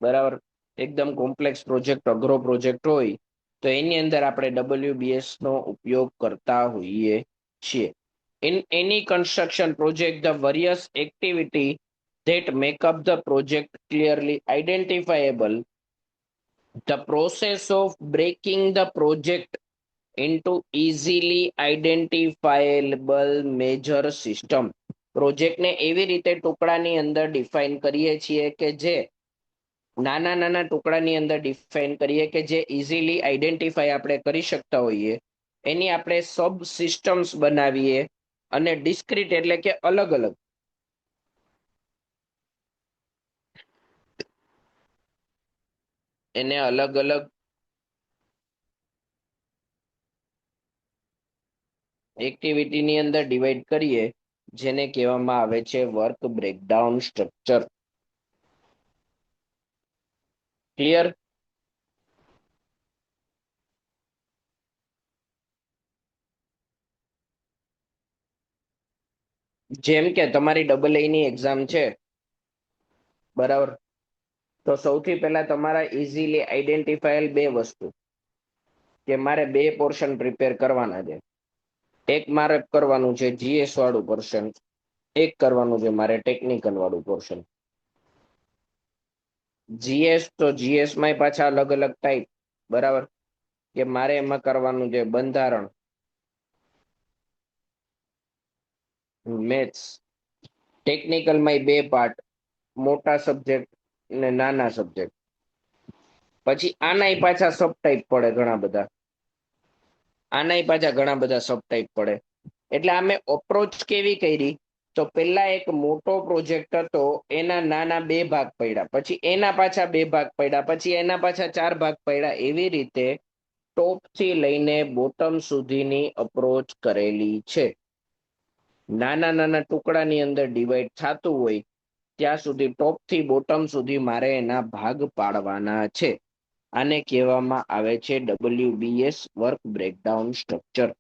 બરાબર. એકદમ કોમ્પ્લેક્સ પ્રોજેક્ટ, અઘરો પ્રોજેક્ટ હોય તો એની અંદર આપણે WBS નો ઉપયોગ કરતા હોઈએ છીએ. In any construction project, the various activity that make up the project clearly identifiable. The process of breaking the project into easily identifiable major system. પ્રોજેક્ટને એવી રીતે ટુકડાની અંદર ડિફાઇન કરીએ છીએ કે જે નાના નાના ટુકડાની અંદર ડિફાઇન કરીએ કે જે ઇઝીલી આઈડેન્ટિફાય આપણે કરી શકતા હોઈએ, એની આપણે સબ સિસ્ટમ્સ બનાવીએ અને ડિસ્ક્રીટ એટલે કે અલગ અલગ એને અલગ અલગ એક્ટિવિટીની અંદર ડિવાઈડ કરીએ, જેને કહેવામાં આવે છે વર્ક બ્રેકડાઉન સ્ટ્રક્ચર. ક્લિયર? જેમ કે તમારી AA ની એક્ઝામ છે, બરાબર, તો સૌથી પહેલા તમારા ઇઝીલી આઈડેન્ટિફાયેલ બે વસ્તુ કે મારે બે પોર્શન પ્રિપેર કરવાના છે. એક મારે કરવાનું છે GS વાળું પોર્શન, એક કરવાનું છે મારે ટેકનિકલ વાળું પોર્શન. GS તો GS માં પાછા અલગ અલગ ટાઈપ, બરાબર, કે મારે એમાં કરવાનું છે બંધારણ, મેથ્સ. ટેકનિકલમાં બે પાર્ટ, મોટા સબ્જેક્ટ ને નાના સબ્જેક્ટ. પછી આનાય પાછા સબ ટાઈપ પડે ઘણા બધા, આનાય પાછા ઘણા બધા સબ ટાઈપ પડે. એટલે આ મેં અપ્રોચ કેવી કરી, તો પેલા એક મોટો પ્રોજેક્ટ હતો, એના નાના બે ભાગ પડ્યા, પછી એના પાછા બે ભાગ પડ્યા, પછી એના પાછા ચાર ભાગ પડ્યા. એવી રીતે ટોપ થી લઈને બોટમ સુધીની અપ્રોચ કરેલી છે. નાના નાના ટુકડાની અંદર ડિવાઈડ થતું હોય ત્યાં સુધી ટોપ થી બોટમ સુધી મારે એના ભાગ પાડવાના છે. આને કહેવામાં આવે છે WBS work breakdown structure.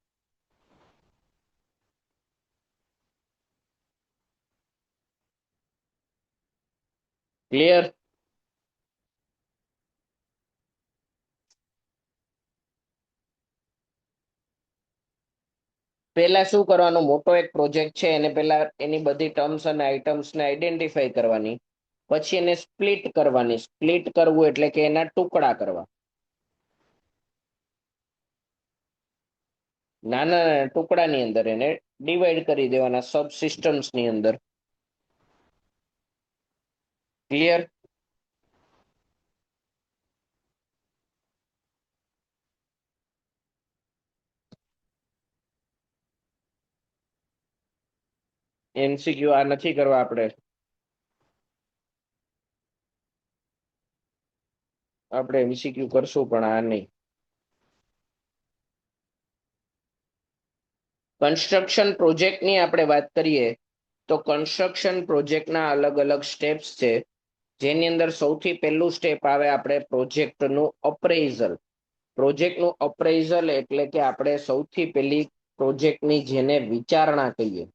Clear? પેલા શું કરવાનું, મોટો એક પ્રોજેક્ટ છે એને પેલા એની બધી ટર્મ્સ અને આઇટમ્સને આઈડેન્ટિફાઈ કરવાની, પછી એને સ્પ્લિટ કરવાની. સ્પ્લિટ કરવું એટલે કે એના ટુકડા કરવા, નાના નાના ટુકડાની અંદર એને ડિવાઈડ કરી દેવાના સબ સિસ્ટમ્સ ની અંદર. ક્લિયર? MCQ આ નથી કરવા આપણે, આપણે MCQ કરશું પણ આ નહીં. કન્સ્ટ્રક્શન પ્રોજેક્ટની આપણે વાત કરીએ તો કન્સ્ટ્રક્શન પ્રોજેક્ટના અલગ અલગ સ્ટેપ્સ છે, જેની અંદર સૌથી પહેલું સ્ટેપ આવે આપણે પ્રોજેક્ટનું અપ્રેઝલ. પ્રોજેક્ટનું અપ્રેઝલ એટલે કે આપણે સૌથી પહેલી પ્રોજેક્ટની જેને વિચારણા કહીએ.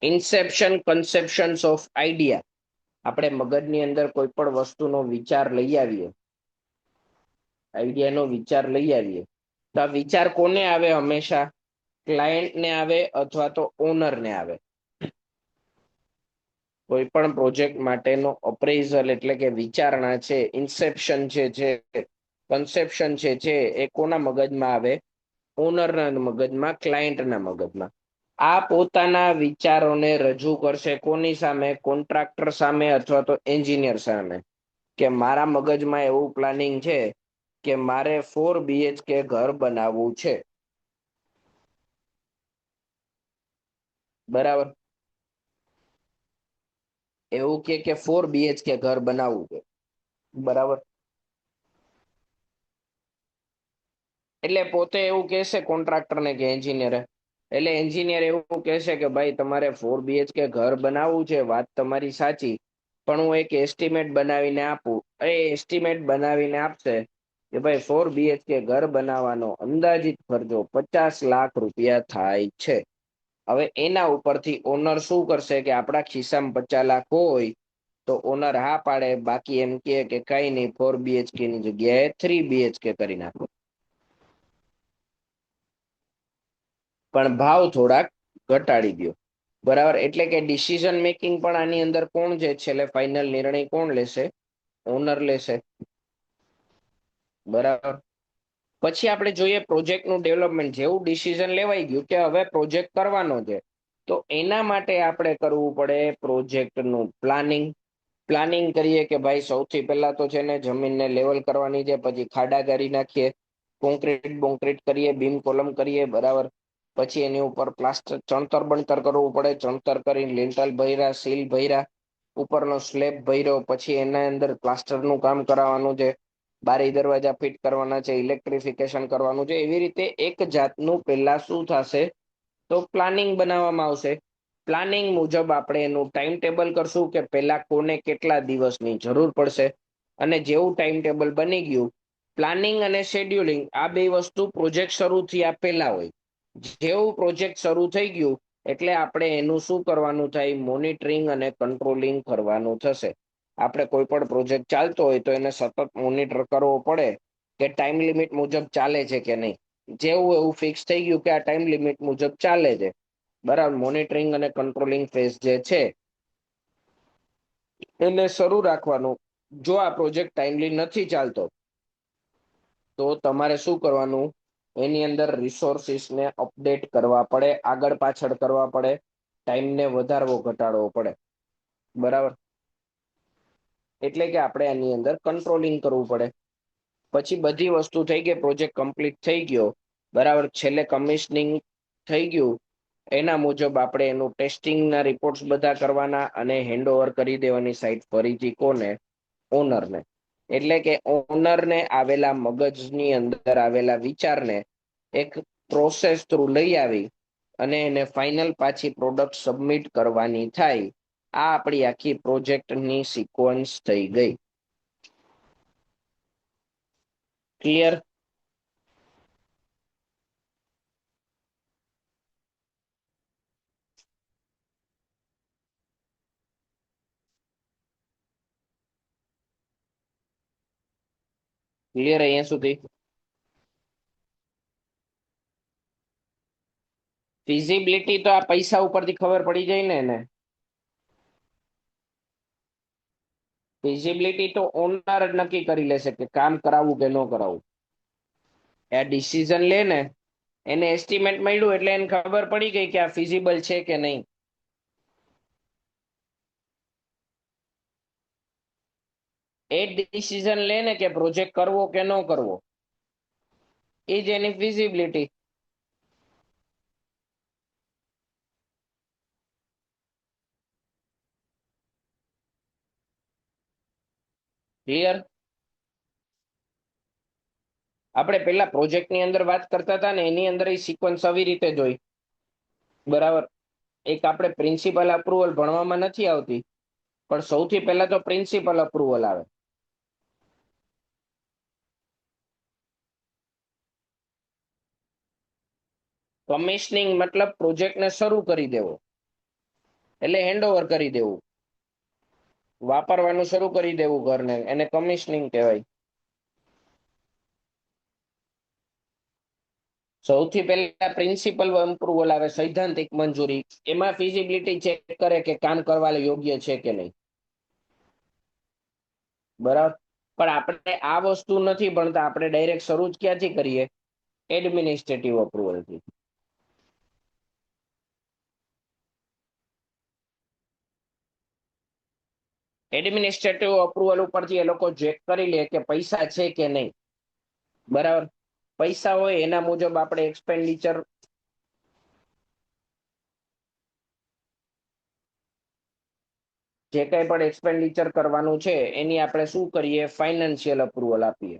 Inception conceptions of idea. આપણે મગજની અંદર કોઈ પણ વસ્તુનો વિચાર લઈ આવીએ, આઈડિયાનો વિચાર લઈ આવીએ, તો આ વિચાર કોને આવે? હંમેશા ક્લાયન્ટને આવે અથવા તો ઓનરને આવે. કોઈ પણ પ્રોજેક્ટ માટેનો અપ્રેઝલ એટલે કે વિચારણા છે, ઇન્સેપ્શન છે, કન્સેપ્શન છે એ કોના મગજમાં આવે? ઓનરના મગજમાં, ક્લાયન્ટના મગજમાં. આ પોતાના વિચારોને રજૂ કરશે કોની સામે? કોન્ટ્રાક્ટર સામે અથવા તો એન્જિનિયર સામે, કે મારા મગજમાં એવું પ્લાનિંગ છે કે મારે 4 BHK ઘર બનાવવું છે, બરાબર. એવું કે 4 BHK ઘર બનાવવું છે, બરાબર. એટલે પોતે એવું કહેશે કોન્ટ્રાક્ટરને કે એન્જિનિયરે, એટલે એન્જિનિયર એવું કહેશે કે ભાઈ તમારે 4 BHK ઘર બનાવવું છે, વાત તમારી સાચી, પણ હું એક એસ્ટિમેટ બનાવીને આપું. એ એસ્ટિમેટ બનાવીને આપશે, કે ભાઈ 4 BHK ઘર બનાવવાનો અંદાજિત ખર્ચો 50 લાખ રૂપિયા થાય છે. હવે એના ઉપરથી ઓનર શું કરશે કે આપણા ખિસ્સામાં 50 લાખ હોય તો ઓનર હા પાડે, બાકી એમ કે કઈ નહીં, 4 BHK ની જગ્યાએ 3 BHK કરી નાખો, પણ ભાવ થોડાક ઘટાડી દો. બરાબર, એટલે કે ડિસિઝન મેકિંગ પણ આની અંદર કોણ છે, છેલ્લે ફાઇનલ નિર્ણય કોણ લેશે? ઓનર લેશે. બરાબર. પછી આપણે જોઈએ પ્રોજેક્ટનું ડેવલપમેન્ટ. જેવું ડિસિઝન લેવાઈ ગયું કે હવે પ્રોજેક્ટ કરવાનો છે, તો એના માટે આપણે કરવું પડે પ્રોજેક્ટનું પ્લાનિંગ. પ્લાનિંગ કરીએ કે ભાઈ સૌથી પહેલા તો છે ને જમીનને લેવલ કરવાની છે, પછી ખાડા કરી નાખીએ, કોન્ક્રીટ બોન્ક્રીટ કરીએ, બીમ કોલમ કરીએ. બરાબર. પછી એની ઉપર પ્લાસ્ટર ચણતર બણતર કરવું પડે, ચણતર કરી લિંટલ ભર્યા, સીલ ભર્યા, ઉપરનો સ્લેબ ભર્યો, પછી એના અંદર પ્લાસ્ટરનું કામ કરાવવાનું છે, બારી દરવાજા ફિટ કરવાના છે, ઇલેક્ટ્રિફિકેશન કરવાનું છે. એવી રીતે એક જાતનું પહેલા શું થશે તો પ્લાનિંગ બનાવવામાં આવશે. પ્લાનિંગ મુજબ આપણે એનું ટાઈમ ટેબલ કરશું કે પહેલા કોને કેટલા દિવસની જરૂર પડશે. અને જેવું ટાઈમ ટેબલ બની ગયું, પ્લાનિંગ અને શેડ્યુલિંગ આ બે વસ્તુ પ્રોજેક્ટ શરૂ થયા પહેલા હોય. જેવું પ્રોજેક્ટ શરૂ થઈ ગયું એટલે આપણે એનું શું કરવાનું થાય? મોનિટરિંગ અને કંટ્રોલિંગ કરવાનું થશે. આપણે કોઈ પણ પ્રોજેક્ટ ચાલતો હોય તો એને સતત મોનિટર કરવો પડે કે ટાઈમ લિમિટ મુજબ ચાલે છે કે નહીં. જેવું એવું ફિક્સ થઈ ગયું કે આ ટાઈમ લિમિટ મુજબ ચાલે છે, બરાબર, મોનિટરિંગ અને કંટ્રોલિંગ ફેઝ જે છે એને શરૂ રાખવાનું. જો આ પ્રોજેક્ટ ટાઈમલી નથી ચાલતો તો તમારે શું કરવાનું? એની અંદર રિસોર્સિસને અપડેટ કરવા પડે, આગળ પાછળ કરવા પડે, ટાઈમને વધારવો ઘટાડવો પડે. બરાબર. એટલે કે આપણે આની અંદર કંટ્રોલિંગ કરવું પડે. પછી બધી વસ્તુ થઈ ગઈ, પ્રોજેક્ટ કમ્પ્લીટ થઈ ગયો, બરાબર, છેલ્લે કમિશનિંગ થઈ ગયું. એના મુજબ આપણે એનું ટેસ્ટિંગના રિપોર્ટ્સ બધા કરવાના અને હેન્ડઓવર કરી દેવાની સાઈટ ફરીથી કોને? ઓનરને. એટલે કે ઓનરને આવેલા મગજની અંદર આવેલા વિચારને એક પ્રોસેસ થ્રુ લઈ આવી અને એને ફાઈનલ પાછી પ્રોડક્ટ સબમિટ કરવાની થાય. આ આપણી આખી પ્રોજેક્ટની સિક્વન્સ થઈ ગઈ. ક્લિયર? ક્લિયર અહીંયા સુધી? ફિઝિબિલિટી તો આ પૈસા ઉપરથી ખબર પડી જાય ને એને. ફિઝિબિલિટી તો ઓનર જ નક્કી કરી લેશે કે કામ કરાવવું કે ન કરાવવું. આ ડિસિઝન લે ને, એને એસ્ટિમેટ મળ્યું એટલે એને ખબર પડી ગઈ કે આ ફિઝિબલ છે કે નહીં. એ ડિસિઝન લે ને કે પ્રોજેક્ટ કરવો કે ન કરવો, એ જ એની ફિઝિબિલિટી. ક્લિયર? આપણે પેલા પ્રોજેક્ટની અંદર વાત કરતા હતા ને, એની અંદર એ સિક્વન્સ આવી રીતે જોઈ. બરાબર. એક આપણે પ્રિન્સિપલ અપ્રુવલ ભણવામાં નથી આવતી, પણ સૌથી પહેલા તો પ્રિન્સિપલ અપ્રુવલ આવે. કમિશનિંગ મતલબ પ્રોજેક્ટને શરૂ કરી દેવો, એટલે હેન્ડઓવર કરી દેવું, વાપરવાનું શરૂ કરી દેવું ઘરને, એને કમિશનિંગ કહેવાય. સૌથી પહેલા પ્રિન્સિપલ અપ્રુવલ આવે, સૈદ્ધાંતિક મંજૂરી. એમાં ફિઝિબિલિટી ચેક કરે કે કામ કરવા યોગ્ય છે કે નહીં. બરાબર. પણ આપણે આ વસ્તુ નથી ભણતા, આપણે ડાયરેક્ટ શરૂ જ ક્યાંથી કરીએ? એડમિનિસ્ટ્રેટિવ અપ્રુવલથી. એડમિનિસ્ટ્રેટિવ અપ્રુવલ ઉપરથી એ લોકો ચેક કરી લે કે પૈસા છે કે નહીં. બરાબર. પૈસા હોય એના મુજબ આપણે એક્સપેન્ડિચર, જે કંઈ પણ એક્સપેન્ડિચર કરવાનું છે એની આપણે શું કરીએ? ફાઇનાન્શિયલ અપ્રુવલ આપીએ.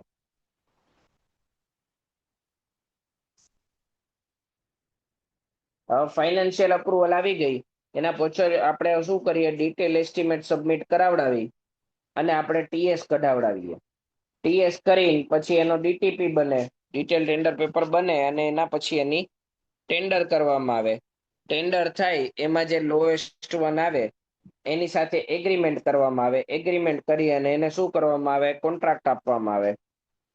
ફાઇનાન્શિયલ અપ્રુવલ આવી ગઈ, એના પછી આપણે શું કરીએ? ડિટેલ એસ્ટિમેટ સબમિટ કરાવડાવી અને આપણે ટીએસ કઢાવડાવીએ. ટીએસ કરી પછી એનો ડીટીપી બને, ડિટેલ ટેન્ડર પેપર બને અને એના પછી એની ટેન્ડર કરવામાં આવે. ટેન્ડર થાય એમાં જે લોએસ્ટ વન આવે એની સાથે એગ્રીમેન્ટ કરવામાં આવે. એગ્રીમેન્ટ કરી અને એને શું કરવામાં આવે, કોન્ટ્રાક્ટ આપવામાં આવે.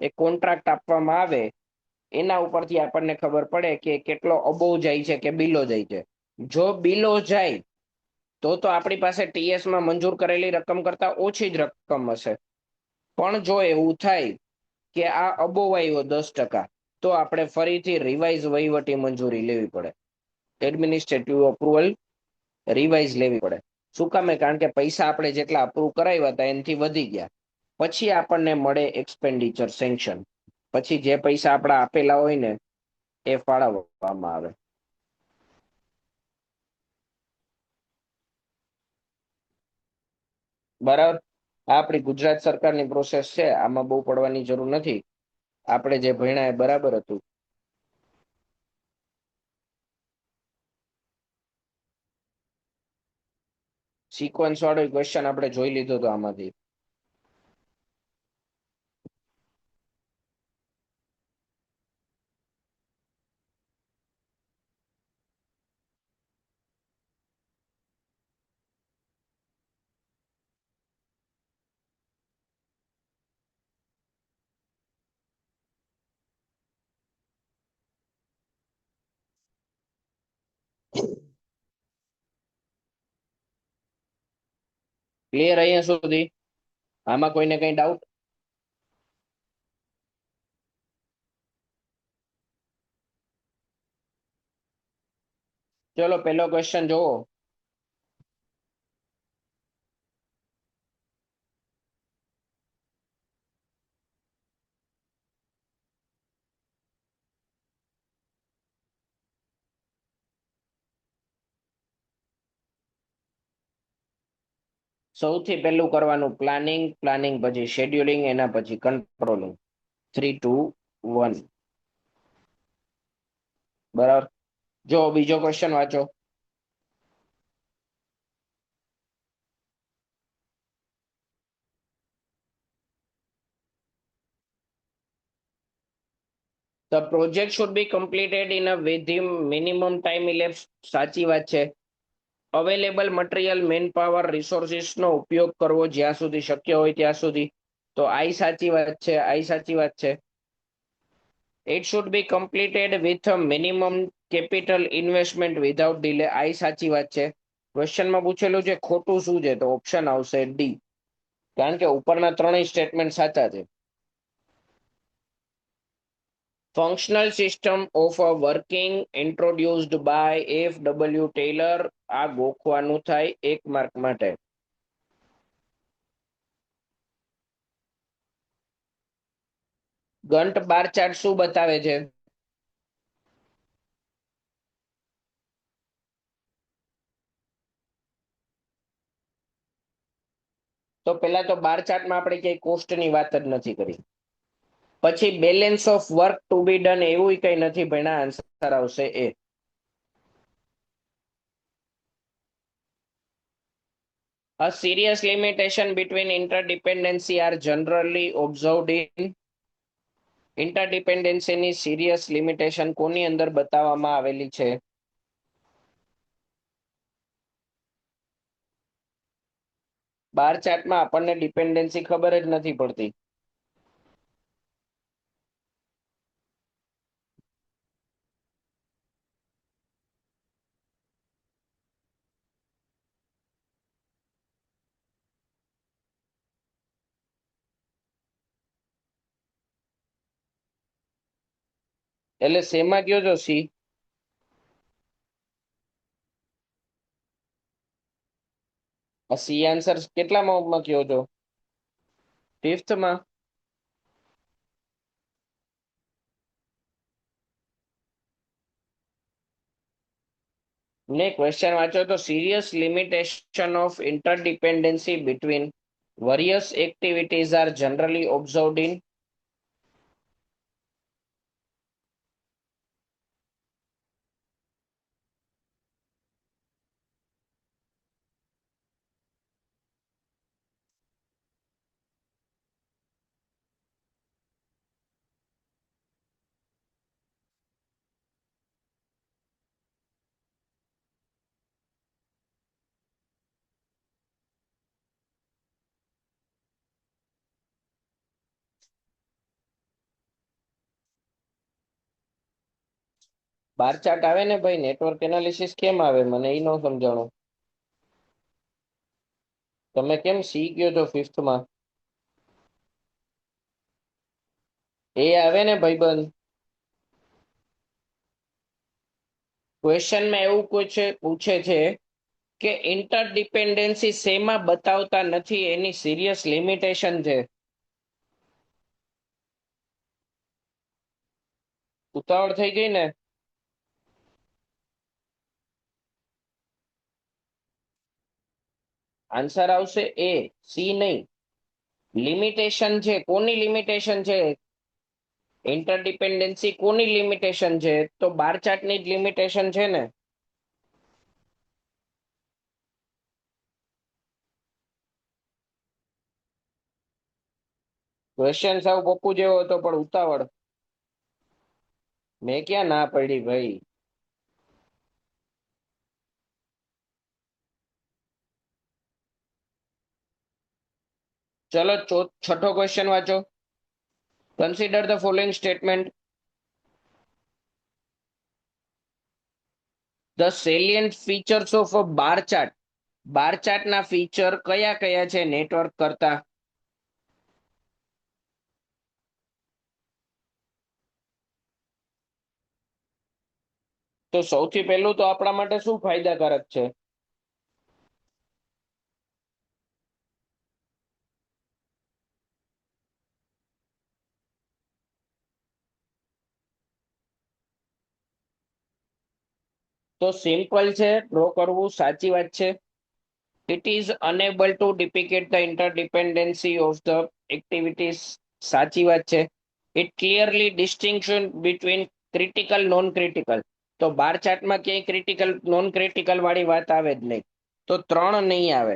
એ કોન્ટ્રાક્ટ આપવામાં આવે એના ઉપરથી આપણને ખબર પડે કે કેટલો અબોવ જાય છે કે બિલો જાય છે. જો બિલો જાય તો આપણી પાસે ટીએસમાં મંજૂર કરેલી રકમ કરતા ઓછી જ રકમ હશે. પણ જો એવું થાય કે આ અબોવ આવ્યો 10%, તો આપણે ફરીથી રિવાઇઝ વહીવટી મંજૂરી લેવી પડે. એડમિનિસ્ટ્રેટિવ અપ્રુવલ રિવાઇઝ લેવી પડે. શું કામે? કારણ કે પૈસા આપણે જેટલા અપ્રૂવ કરાવ્યા હતા એનાથી વધી ગયા. પછી આપણને મળે એક્સપેન્ડિચર સેન્કશન. પછી જે પૈસા આપણા આપેલા હોય ને એ ફાળવવામાં આવે. બરાબર. આ આપણી ગુજરાત સરકારની પ્રોસેસ છે, આમાં બહુ પડવાની જરૂર નથી. આપણે જે ભણ્યા એ બરાબર હતું. સિક્વન્સ વાળો ક્વેશ્ચન આપણે જોઈ લીધો હતો આમાંથી. ક્લિયર અહીંયા સુધી? આમાં કોઈને કઈ ડાઉટ? ચલો પેલો ક્વેશ્ચન જોવો. સૌથી પહેલું કરવાનું પ્લાનિંગ, પ્લાનિંગ પછી શેડ્યુલિંગ, એના પછી કંટ્રોલિંગ. 3, 2, 1. બરાબર. જો બીજો ક્વેશ્ચન વાંચો. The project should be completed in a within minimum time elapsed. સાચી વાત છે. અવેલેબલ મટીરિયલ, મેન પાવર, રિસોર્સિસનો ઉપયોગ કરવો જ્યાં સુધી શક્ય હોય ત્યાં સુધી. તો આઈ સાચી વાત છે, આઈ સાચી વાત છે. It should be completed with a minimum capital investment without delay. આઈ સાચી વાત છે. ક્વેશ્ચનમાં પૂછેલું છે ખોટું શું છે, તો ઓપ્શન આવશે ડી. કારણ કે ઉપરના ત્રણેય સ્ટેટમેન્ટ સાચા છે. Functional system of a working introduced by F W Taylor. આ ગોખવાનું થાય 1 માર્ક માટે. ગંટ બાર ચાર્ટ શું બતાવે છે? તો પેલા તો બાર ચાર્ટમાં આપણે ક્યાંય કોસ્ટની વાત જ નથી કરી. પછી balance of work to be done એવું કઈ નથી ભણ્યા. આન્સર આવશે એ. A serious limitation between interdependency are generally observed in. ઇન્ટરડિપેન્ડન્સીની સિરિયસ લિમિટેશન કોની અંદર બતાવવામાં આવેલી છે? બાર ચાર્ટમાં આપણને ડિપેન્ડન્સી ખબર જ નથી પડતી. એટલે શેમાં કયો છો સી? આ સી આન્સર કેટલામાં કયો છો? ફિફ્થમાં. ને ક્વેશ્ચન વાંચો તો serious limitation of interdependency between various activities are generally observed in. Bar chart આવે ને ભાઈ, નેટવર્ક એનાલિસિસ કેમ આવે મને એ ન સમજાણું. તમે કેમ સી ગયો છો ફિફ્થમાં? એ આવે ને ભાઈબંધ. ક્વેશ્ચનમાં એવું પૂછે છે કે ઇન્ટરડિપેન્ડન્સી શેમાં બતાવતા નથી, એની સિરિયસ લિમિટેશન છે. ઉતાવળ થઈ ગઈ ને? આન્સર આવશે એ, સી નહીં. લિમિટેશન છે, કોની લિમિટેશન છે? ઇન્ટરડિપેન્ડન્સી કોની લિમિટેશન છે? તો બાર ચાર્ટની જ લિમિટેશન છે ને. ક્વેશ્ચન સાવ પપ્પુ જેવો હતો પણ ઉતાવળ. મેં ક્યાં ના પડી ભાઈ. ચલો છઠ્ઠો ક્વેશ્ચન વાંચો. Consider the following statement. The salient features of a bar chart. Bar ચાર્ટના ફીચર કયા કયા છે નેટવર્ક કરતા? તો સૌથી પહેલું તો આપણા માટે શું ફાયદાકારક છે? તો સિમ્પલ છે, ડ્રો કરવું, સાચી વાત છે. It is enable to depict the interdependency of the activities. સાચી વાત છે. It clearly distinction between critical non critical. તો બાર ચાર્ટમાં ક્યાંય ક્રિટિકલ નોન ક્રિટિકલ વાળી વાત આવે જ નહીં. તો ત્રણ નહીં આવે.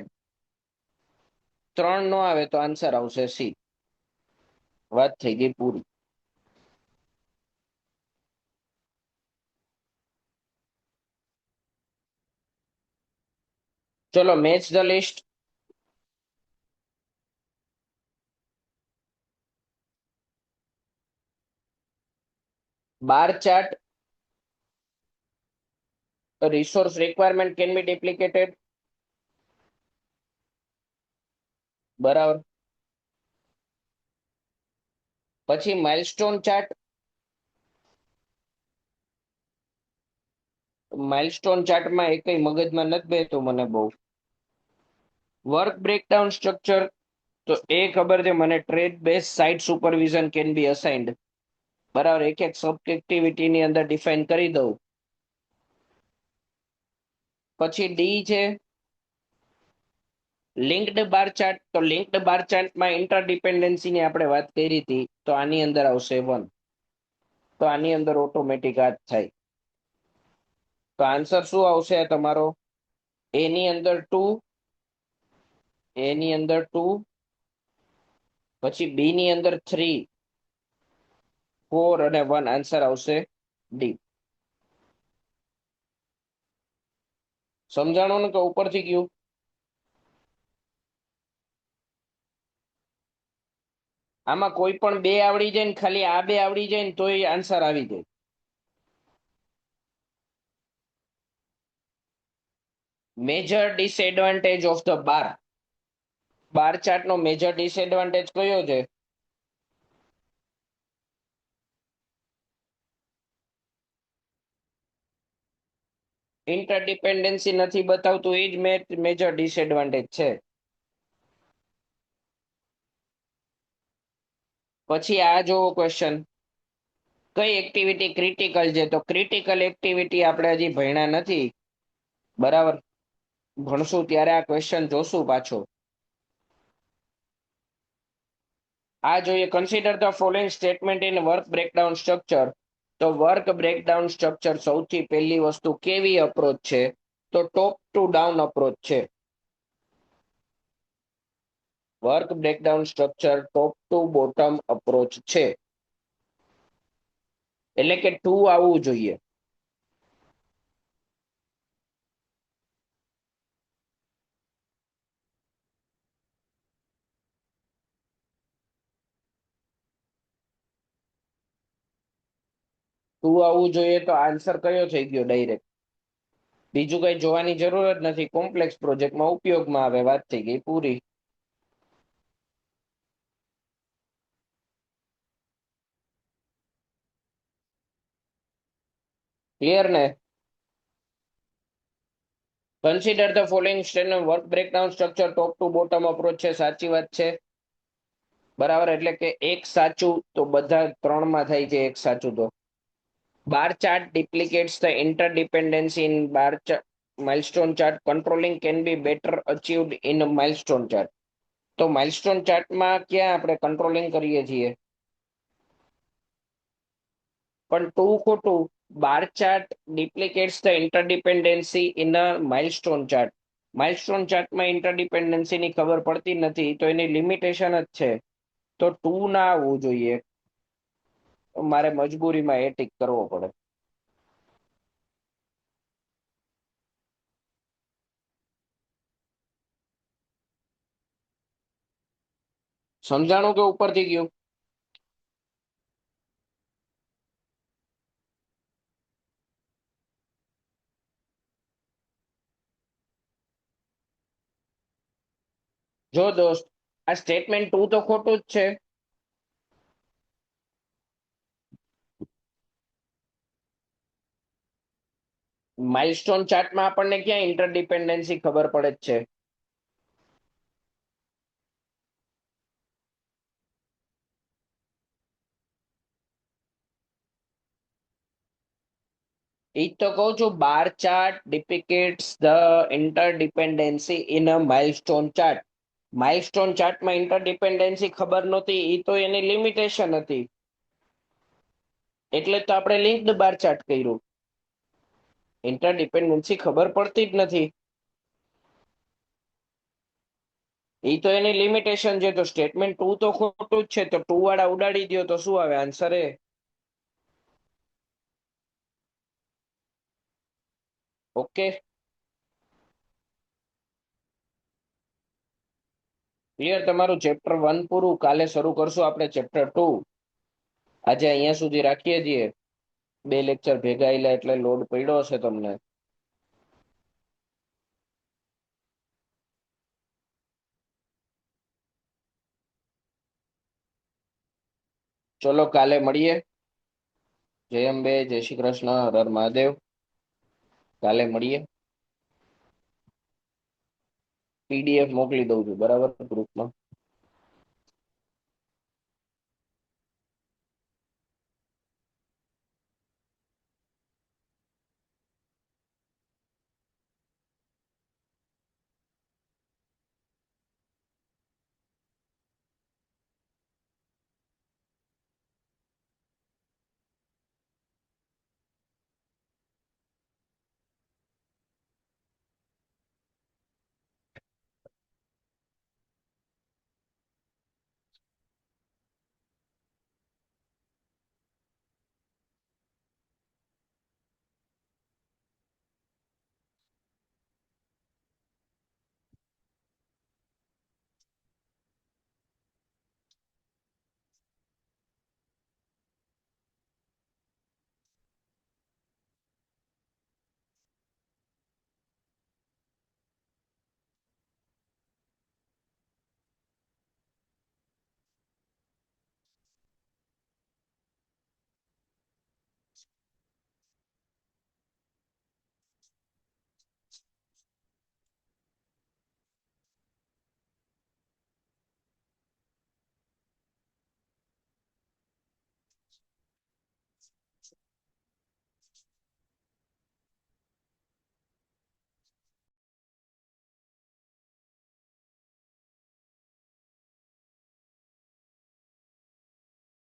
ત્રણ નો આવે તો આન્સર આવશે સી. વાત થઈ ગઈ પૂરી. ચલો match the list. Bar chart resource requirement can be duplicated. બરાબર. પછી માઇલસ્ટોન ચાર્ટ. માઇલસ્ટોન ચાર્ટમાં એ કઈ મગજમાં નથી બેતું મને બહુ. Work breakdown structure. તો એ ખબર છે મને, trade base site supervision can be assigned. બરાબર, એક એક સબ એક્ટિવિટીની અંદર ડિફાઇન કરી દઉં. પછી ડી છે લિંક્ડ બાર ચાર્ટ. તો લિંક્ડ બાર ચાર્ટમાં ઇન્ટરડિપેન્ડન્સીની આપણે વાત કરી હતી, તો આની અંદર આવશે 1. તો આની અંદર ઓટોમેટિક આ જ થાય. તો આન્સર શું આવશે તમારો? એની અંદર 2, એની અંદર 2, પછી બી ની અંદર 3, 4 અને 1. આન્સર આવશે ડી. સમજાણું ને? તો ઉપરથી ગયું. આમાં કોઈ પણ બે આવડી જાય ને, ખાલી આ બે આવડી જાય ને તોય આન્સર આવી જાય. Major disadvantage of the bar. Bar chart નો મેજર ડિસએડવાન્ટેજ કયો છે? ઇન્ટરડિપેન્ડન્સી નથી બતાવતું, એ જ મેજર ડિસએડવાન્ટેજ છે. પછી આ જોવો ક્વેશ્ચન. કઈ એક્ટિવિટી ક્રિટિકલ છે? તો ક્રિટિકલ એક્ટિવિટી આપણે હજી ભણ્યા નથી. બરાબર, ભણશું ત્યારે આ ક્વેશ્ચન જોશું પાછો. આ જોઈએ, consider the following statement in work breakdown structure. તો વર્ક બ્રેકડાઉન સ્ટ્રક્ચર સૌથી પહેલી વસ્તુ કેવી અપ્રોચ છે? તો ટોપ ટુ ડાઉન અપ્રોચ છે. વર્ક બ્રેકડાઉન સ્ટ્રક્ચર ટોપ ટુ બોટમ અપ્રોચ છે. એટલે કે 2 આવવું જોઈએ. ટુ આવવું જોઈએ તો આન્સર કયો થઈ ગયો ડાયરેક્ટ. બીજું કઈ જોવાની જરૂર જ નથી, કોમ્પ્લેક્સ પ્રોજેક્ટમાં ઉપયોગમાં આવે, વાત થઈ ગઈ પૂરી. ક્લિયર ને? Consider the following statement work breakdown structure top two bottom approach છે, સાચી વાત છે. બરાબર, એટલે કે એક સાચું તો બધા ત્રણમાં થાય છે એક સાચું તો. બાર chart duplicates the interdependency in bar chart milestone chart. Controlling can be better achieved in a milestone chart. તો માઇલસ્ટોન ચાર્ટમાં ક્યાં આપણે કંટ્રોલિંગ કરીએ છીએ? પણ ટુ ખોટું. Bar chart duplicates the interdependency in a milestone chart. Milestone ચાર્ટમાં ઇન્ટરડિપેન્ડન્સીની ખબર પડતી નથી તો એની લિમિટેશન જ છે. તો ટુ ના આવવું જોઈએ. મારે મજબૂરીમાં એ ટીક કરવો પડે. સમજાણું કે ઉપરથી ગયું? જો દોસ્ત, આ સ્ટેટમેન્ટ ટુ તો ખોટું જ છે. માઇલસ્ટોન ચાર્ટમાં આપણને ક્યાં ઇન્ટરડિપેન્ડન્સી ખબર પડે જ છે. એ તો કહું છું, bar chart depicts the interdependency in a milestone chart. Milestone ચાર્ટમાં ઇન્ટરડિપેન્ડન્સી ખબર નહોતી, એ તો એની લિમિટેશન હતી. એટલે તો આપણે લિંક્ડ બાર ચાર્ટ કર્યું. ઇન્ટરડિપેન્ડન્સી ખબર પડતી જ નથી. એ તો એની લિમિટેશન છે. તો સ્ટેટમેન્ટ ટુ તો ખોટું જ છે, તો ટુ વાળા ઉડાડી દો તો શું આવે આન્સર? એ ઓકે. ક્લિયર તમારું ચેપ્ટર 1 પૂરું. કાલે શરૂ કરશું આપણે ચેપ્ટર 2. આજે અહીંયા સુધી રાખીએ છીએ. બે લેક્ચર ભેગા આયેલા એટલે લોડ પડ્યો હશે તમને. ચલો કાલે મળીએ. જય અંબે, જય શ્રી કૃષ્ણ, હર હર મહાદેવ. કાલે મળીએ. PDF મોકલી દઉં છું, બરાબર, ગ્રુપમાં.